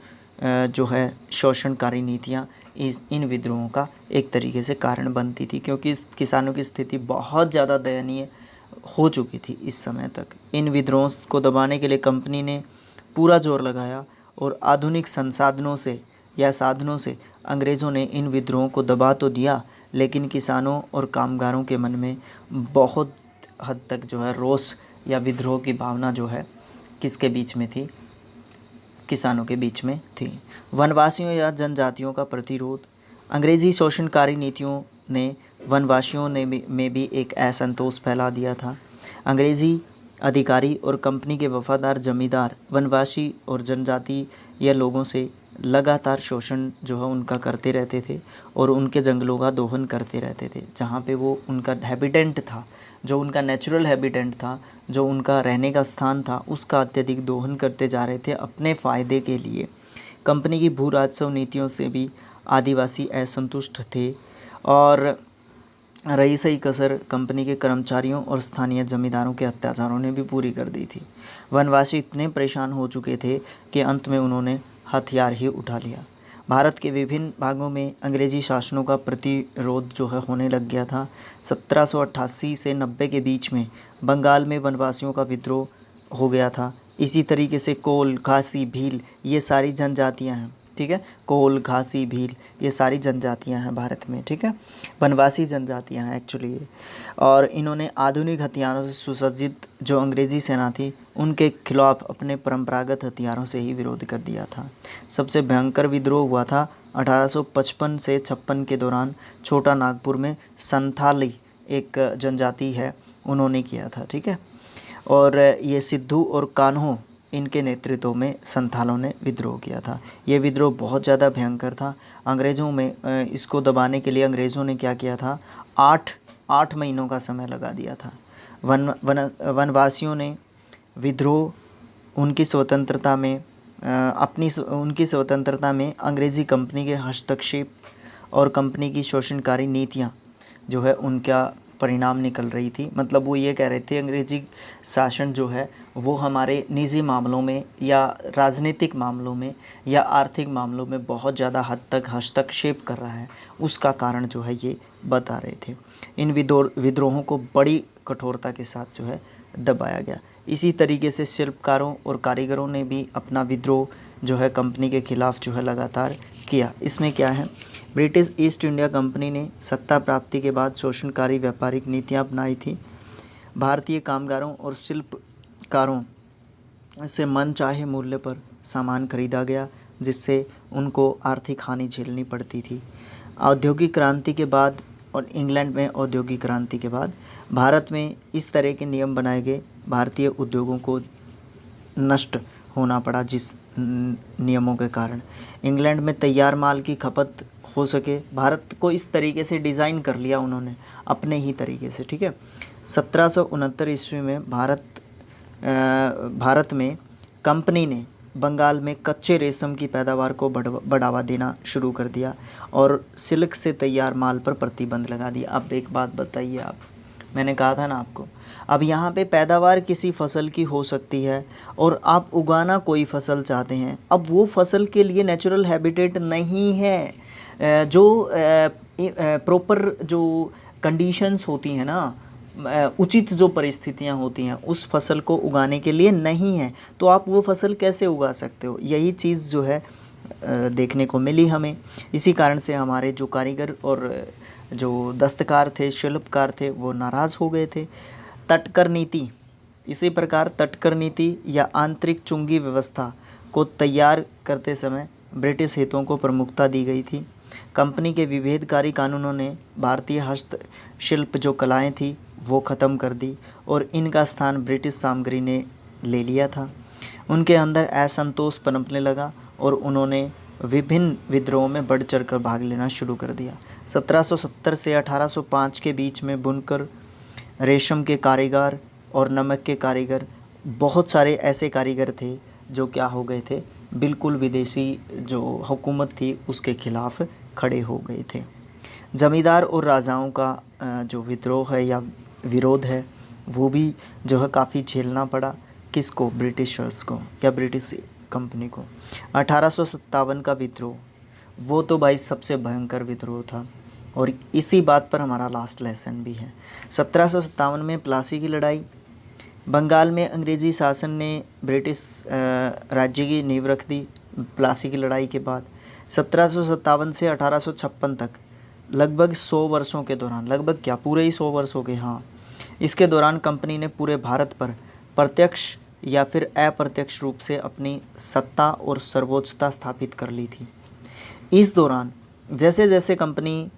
जो है शोषणकारी नीतियाँ इन विद्रोहों का एक तरीके से कारण बनती थी, क्योंकि इस किसानों की स्थिति बहुत ज़्यादा दयनीय हो चुकी थी इस समय तक। इन विद्रोहों को दबाने के लिए कंपनी ने पूरा जोर लगाया और आधुनिक संसाधनों से या साधनों से अंग्रेज़ों ने इन विद्रोहों को दबा तो दिया, लेकिन किसानों और कामगारों के मन में बहुत हद तक जो है रोष या विद्रोह की भावना जो है किसके बीच में थी? किसानों के बीच में थी। वनवासियों या जनजातियों का प्रतिरोध। अंग्रेज़ी शोषणकारी नीतियों ने वनवासियों में भी एक असंतोष फैला दिया था। अंग्रेज़ी अधिकारी और कंपनी के वफादार जमींदार वनवासी और जनजातीय लोगों से लगातार शोषण जो है उनका करते रहते थे और उनके जंगलों का दोहन करते रहते थे। जहाँ पे वो उनका हैबिटेंट था, जो उनका नेचुरल हैबिटेंट था, जो उनका रहने का स्थान था, उसका अत्यधिक दोहन करते जा रहे थे अपने फ़ायदे के लिए। कंपनी की भू राजस्व नीतियों से भी आदिवासी असंतुष्ट थे और रही सही कसर कंपनी के कर्मचारियों और स्थानीय जमींदारों के अत्याचारों ने भी पूरी कर दी थी। वनवासी इतने परेशान हो चुके थे कि अंत में उन्होंने हथियार ही उठा लिया। भारत के विभिन्न भागों में अंग्रेजी शासनों का प्रतिरोध जो है होने लग गया था। 1788 से 90 के बीच में बंगाल में वनवासियों का विद्रोह हो गया था। इसी तरीके से कोल, खासी, भील ये सारी जनजातियां हैं, ठीक है। कोल, खासी, भील ये सारी जनजातियां हैं भारत में, ठीक है। वनवासी जनजातियां हैं एक्चुअली ये। और इन्होंने आधुनिक हथियारों से सुसज्जित जो अंग्रेज़ी सेना थी उनके खिलाफ अपने परंपरागत हथियारों से ही विरोध कर दिया था। सबसे भयंकर विद्रोह हुआ था 1855 से 56 के दौरान। छोटा नागपुर में संथाली एक जनजाति है, उन्होंने किया था, ठीक है। और ये सिद्धू और कान्हो इनके नेतृत्व में संथालों ने विद्रोह किया था। ये विद्रोह बहुत ज़्यादा भयंकर था। अंग्रेज़ों में इसको दबाने के लिए अंग्रेज़ों ने क्या किया था, 8 महीनों का समय लगा दिया था। वनवासियों ने विद्रोह उनकी स्वतंत्रता में उनकी स्वतंत्रता में अंग्रेज़ी कंपनी के हस्तक्षेप और कंपनी की शोषणकारी नीतियाँ जो है उनका परिणाम निकल रही थी। मतलब वो ये कह रहे थे अंग्रेजी शासन जो है वो हमारे निजी मामलों में या राजनीतिक मामलों में या आर्थिक मामलों में बहुत ज़्यादा हद तक हस्तक्षेप कर रहा है, उसका कारण जो है ये बता रहे थे। इन विद्रोहों को बड़ी कठोरता के साथ जो है दबाया गया। इसी तरीके से शिल्पकारों और कारीगरों ने भी अपना विद्रोह जो है कंपनी के खिलाफ जो है लगातार किया। इसमें क्या है, ब्रिटिश ईस्ट इंडिया कंपनी ने सत्ता प्राप्ति के बाद शोषणकारी व्यापारिक नीतियां अपनाई थी। भारतीय कामगारों और शिल्पकारों से मनचाहे मूल्य पर सामान खरीदा गया, जिससे उनको आर्थिक हानि झेलनी पड़ती थी। औद्योगिक क्रांति के बाद और इंग्लैंड में औद्योगिक क्रांति के बाद भारत में इस तरह के नियम बनाए गए। भारतीय उद्योगों को नष्ट होना पड़ा जिस नियमों के कारण। इंग्लैंड में तैयार माल की खपत हो सके, भारत को इस तरीके से डिज़ाइन कर लिया उन्होंने अपने ही तरीके से, ठीक है। 1769 ईस्वी में भारत में कंपनी ने बंगाल में कच्चे रेशम की पैदावार को बढ़ावा देना शुरू कर दिया और सिल्क से तैयार माल पर प्रतिबंध लगा दिया। अब एक बात बताइए आप, मैंने कहा था ना आपको, अब यहाँ पे पैदावार किसी फसल की हो सकती है और आप उगाना कोई फसल चाहते हैं। अब वो फसल के लिए नेचुरल हैबिटेट नहीं है, जो प्रॉपर जो कंडीशंस होती हैं ना, उचित जो परिस्थितियाँ होती हैं उस फसल को उगाने के लिए नहीं है, तो आप वो फसल कैसे उगा सकते हो। यही चीज़ जो है देखने को मिली हमें। इसी कारण से हमारे जो कारीगर और जो दस्तकार थे, शिल्पकार थे, वो नाराज़ हो गए थे। तटकर नीति, इसी प्रकार तटकर नीति या आंतरिक चुंगी व्यवस्था को तैयार करते समय ब्रिटिश हितों को प्रमुखता दी गई थी। कंपनी के विभेदकारी कानूनों ने भारतीय हस्तशिल्प जो कलाएं थी वो ख़त्म कर दी और इनका स्थान ब्रिटिश सामग्री ने ले लिया था। उनके अंदर असंतोष पनपने लगा और उन्होंने विभिन्न विद्रोहों में बढ़ चढ़ कर भाग लेना शुरू कर दिया। 1770 से 1805 के बीच में बुनकर, रेशम के कारीगर और नमक के कारीगर, बहुत सारे ऐसे कारीगर थे जो क्या हो गए थे, बिल्कुल विदेशी जो हुकूमत थी उसके खिलाफ खड़े हो गए थे। ज़मींदार और राजाओं का जो विद्रोह है या विरोध है वो भी जो है काफ़ी झेलना पड़ा। किसको, ब्रिटिशर्स को या ब्रिटिश कंपनी को। 1857 का विद्रोह, वो तो भाई सबसे भयंकर विद्रोह था और इसी बात पर हमारा लास्ट लेसन भी है। 1757 में प्लासी की लड़ाई। बंगाल में अंग्रेज़ी शासन ने ब्रिटिश राज्य की नींव रख दी प्लासी की लड़ाई के बाद। 1757 से 1856 तक लगभग 100 वर्षों के दौरान, लगभग क्या पूरे ही 100 वर्ष हो गए, हाँ, इसके दौरान कंपनी ने पूरे भारत पर प्रत्यक्ष या फिर अप्रत्यक्ष रूप से अपनी सत्ता और सर्वोच्चता स्थापित कर ली थी। इस दौरान जैसे जैसे कंपनी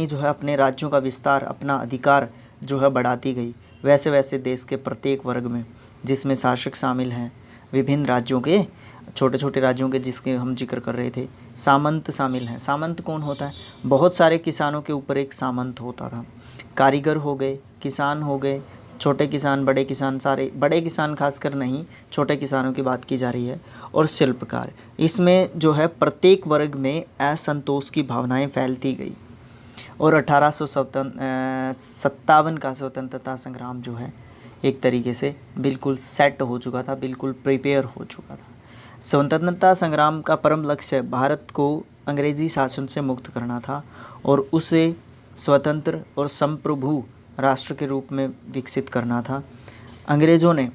जो है अपने राज्यों का विस्तार, अपना अधिकार जो है बढ़ाती गई, वैसे वैसे देश के प्रत्येक वर्ग में, जिसमें शासक शामिल हैं विभिन्न राज्यों के, छोटे छोटे राज्यों के जिसके हम जिक्र कर रहे थे। सामंत शामिल हैं। सामंत कौन होता है? बहुत सारे किसानों के ऊपर एक सामंत होता था। कारीगर हो गए, किसान हो गए, छोटे किसान, बड़े किसान, सारे बड़े किसान खासकर नहीं, छोटे किसानों की बात की जा रही है। और शिल्पकार, इसमें जो है प्रत्येक वर्ग में असंतोष की भावनाएं फैलती गई और 1857 का स्वतंत्रता संग्राम जो है एक तरीके से बिल्कुल सेट हो चुका था, बिल्कुल प्रिपेयर हो चुका था। स्वतंत्रता संग्राम का परम लक्ष्य भारत को अंग्रेज़ी शासन से मुक्त करना था और उसे स्वतंत्र और संप्रभु राष्ट्र के रूप में विकसित करना था। अंग्रेज़ों ने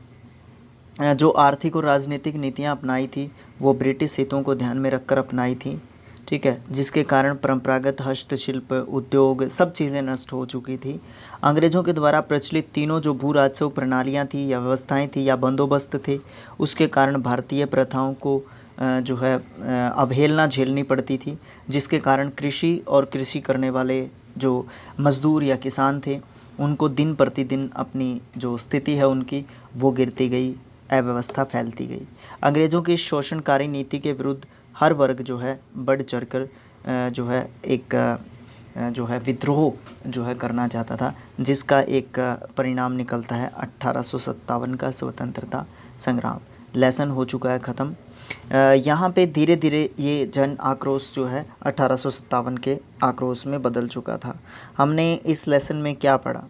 जो आर्थिक और राजनीतिक नीतियां अपनाई थी वो ब्रिटिश हितों को ध्यान में रखकर अपनाई थी, ठीक है, जिसके कारण परंपरागत हस्तशिल्प, उद्योग, सब चीज़ें नष्ट हो चुकी थी। अंग्रेज़ों के द्वारा प्रचलित तीनों जो भू राजस्व प्रणालियाँ थी या व्यवस्थाएं थी या बंदोबस्त थे, उसके कारण भारतीय प्रथाओं को जो है अवहेलना झेलनी पड़ती थी, जिसके कारण कृषि और कृषि करने वाले जो मज़दूर या किसान थे उनको दिन प्रतिदिन अपनी जो स्थिति है उनकी वो गिरती गई, अव्यवस्था फैलती गई। अंग्रेज़ों की शोषणकारी नीति के विरुद्ध हर वर्ग जो है बढ़ चढ़कर जो है एक जो है विद्रोह जो है करना चाहता था, जिसका एक परिणाम निकलता है 1857 का स्वतंत्रता संग्राम। लेसन हो चुका है ख़त्म। यहाँ पे धीरे धीरे ये जन आक्रोश जो है 1857 के आक्रोश में बदल चुका था। हमने इस लेसन में क्या पढ़ा?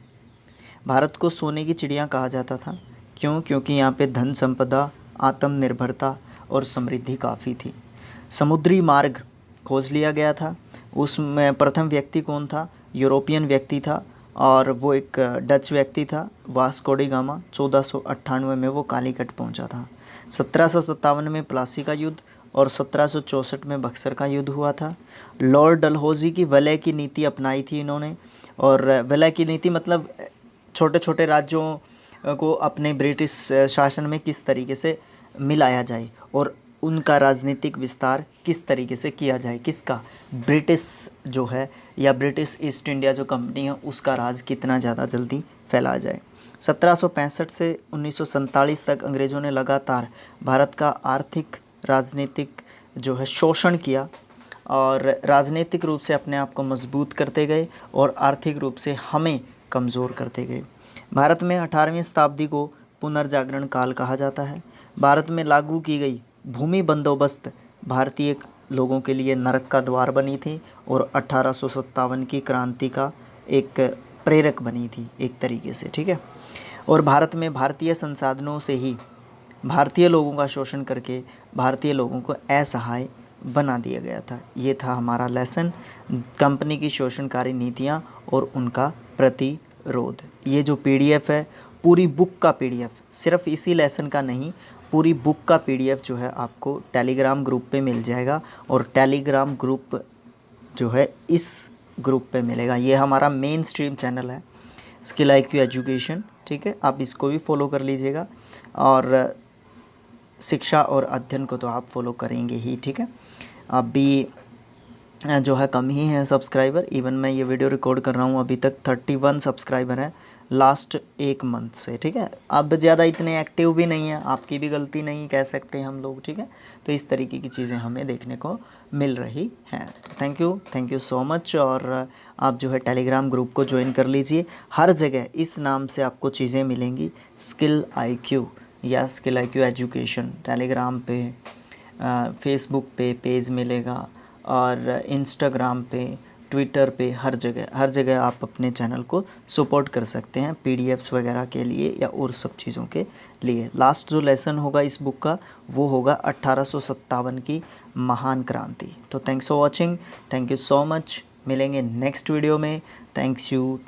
भारत को सोने की चिड़िया कहा जाता था। क्यों? क्योंकि यहाँ पे धन संपदा, आत्मनिर्भरता और समृद्धि काफ़ी थी। समुद्री मार्ग खोज लिया गया था। उसमें प्रथम व्यक्ति कौन था? यूरोपियन व्यक्ति था और वो एक डच व्यक्ति था, वास्को डी गामा। 1498 में वो कालीकट पहुंचा था। 1757 में प्लासी का युद्ध और 1764 में बक्सर का युद्ध हुआ था। लॉर्ड डलहौजी की विलय की नीति अपनाई थी इन्होंने, और विलय की नीति मतलब छोटे छोटे राज्यों को अपने ब्रिटिश शासन में किस तरीके से मिलाया जाए और उनका राजनीतिक विस्तार किस तरीके से किया जाए। किसका? ब्रिटिश जो है या ब्रिटिश ईस्ट इंडिया जो कंपनी है उसका राज कितना ज़्यादा जल्दी फैला जाए। 1765 से 1947 तक अंग्रेज़ों ने लगातार भारत का आर्थिक, राजनीतिक जो है शोषण किया और राजनीतिक रूप से अपने आप को मजबूत करते गए और आर्थिक रूप से हमें कमज़ोर करते गए। भारत में 18वीं शताब्दी को पुनर्जागरण काल कहा जाता है। भारत में लागू की गई भूमि बंदोबस्त भारतीय लोगों के लिए नरक का द्वार बनी थी और 1857 की क्रांति का एक प्रेरक बनी थी एक तरीके से, ठीक है। और भारत में भारतीय संसाधनों से ही भारतीय लोगों का शोषण करके भारतीय लोगों को असहाय बना दिया गया था। ये था हमारा लेसन, कंपनी की शोषणकारी नीतियाँ और उनका प्रतिरोध। ये जो पीडीएफ है, पूरी बुक का पीडीएफ, सिर्फ इसी लेसन का नहीं, पूरी बुक का पीडीएफ जो है आपको टेलीग्राम ग्रुप पे मिल जाएगा और टेलीग्राम ग्रुप जो है इस ग्रुप पे मिलेगा। ये हमारा मेन स्ट्रीम चैनल है स्किल IQ एजुकेशन, ठीक है, आप इसको भी फॉलो कर लीजिएगा और शिक्षा और अध्ययन को तो आप फॉलो करेंगे ही, ठीक है। अभी जो है कम ही है सब्सक्राइबर, इवन मैं ये वीडियो रिकॉर्ड कर रहा हूँ अभी तक 31 सब्सक्राइबर है लास्ट एक मंथ से, ठीक है। अब ज़्यादा इतने एक्टिव भी नहीं है, आपकी भी गलती नहीं कह सकते हम लोग, ठीक है। तो इस तरीके की चीज़ें हमें देखने को मिल रही हैं। Thank you so much. और आप जो है टेलीग्राम ग्रुप को ज्वाइन कर लीजिए। हर जगह इस नाम से आपको चीज़ें मिलेंगी, स्किल IQ या स्किल IQ एजुकेशन। टेलीग्राम पे, फेसबुक पे पेज मिलेगा और इंस्टाग्राम पे, ट्विटर पे, हर जगह आप अपने चैनल को सपोर्ट कर सकते हैं PDFs वगैरह के लिए या और सब चीज़ों के लिए। लास्ट जो लेसन होगा इस बुक का वो होगा 1857 की महान क्रांति। तो thanks for watching, thank you so much. मिलेंगे नेक्स्ट वीडियो में। Thanks you.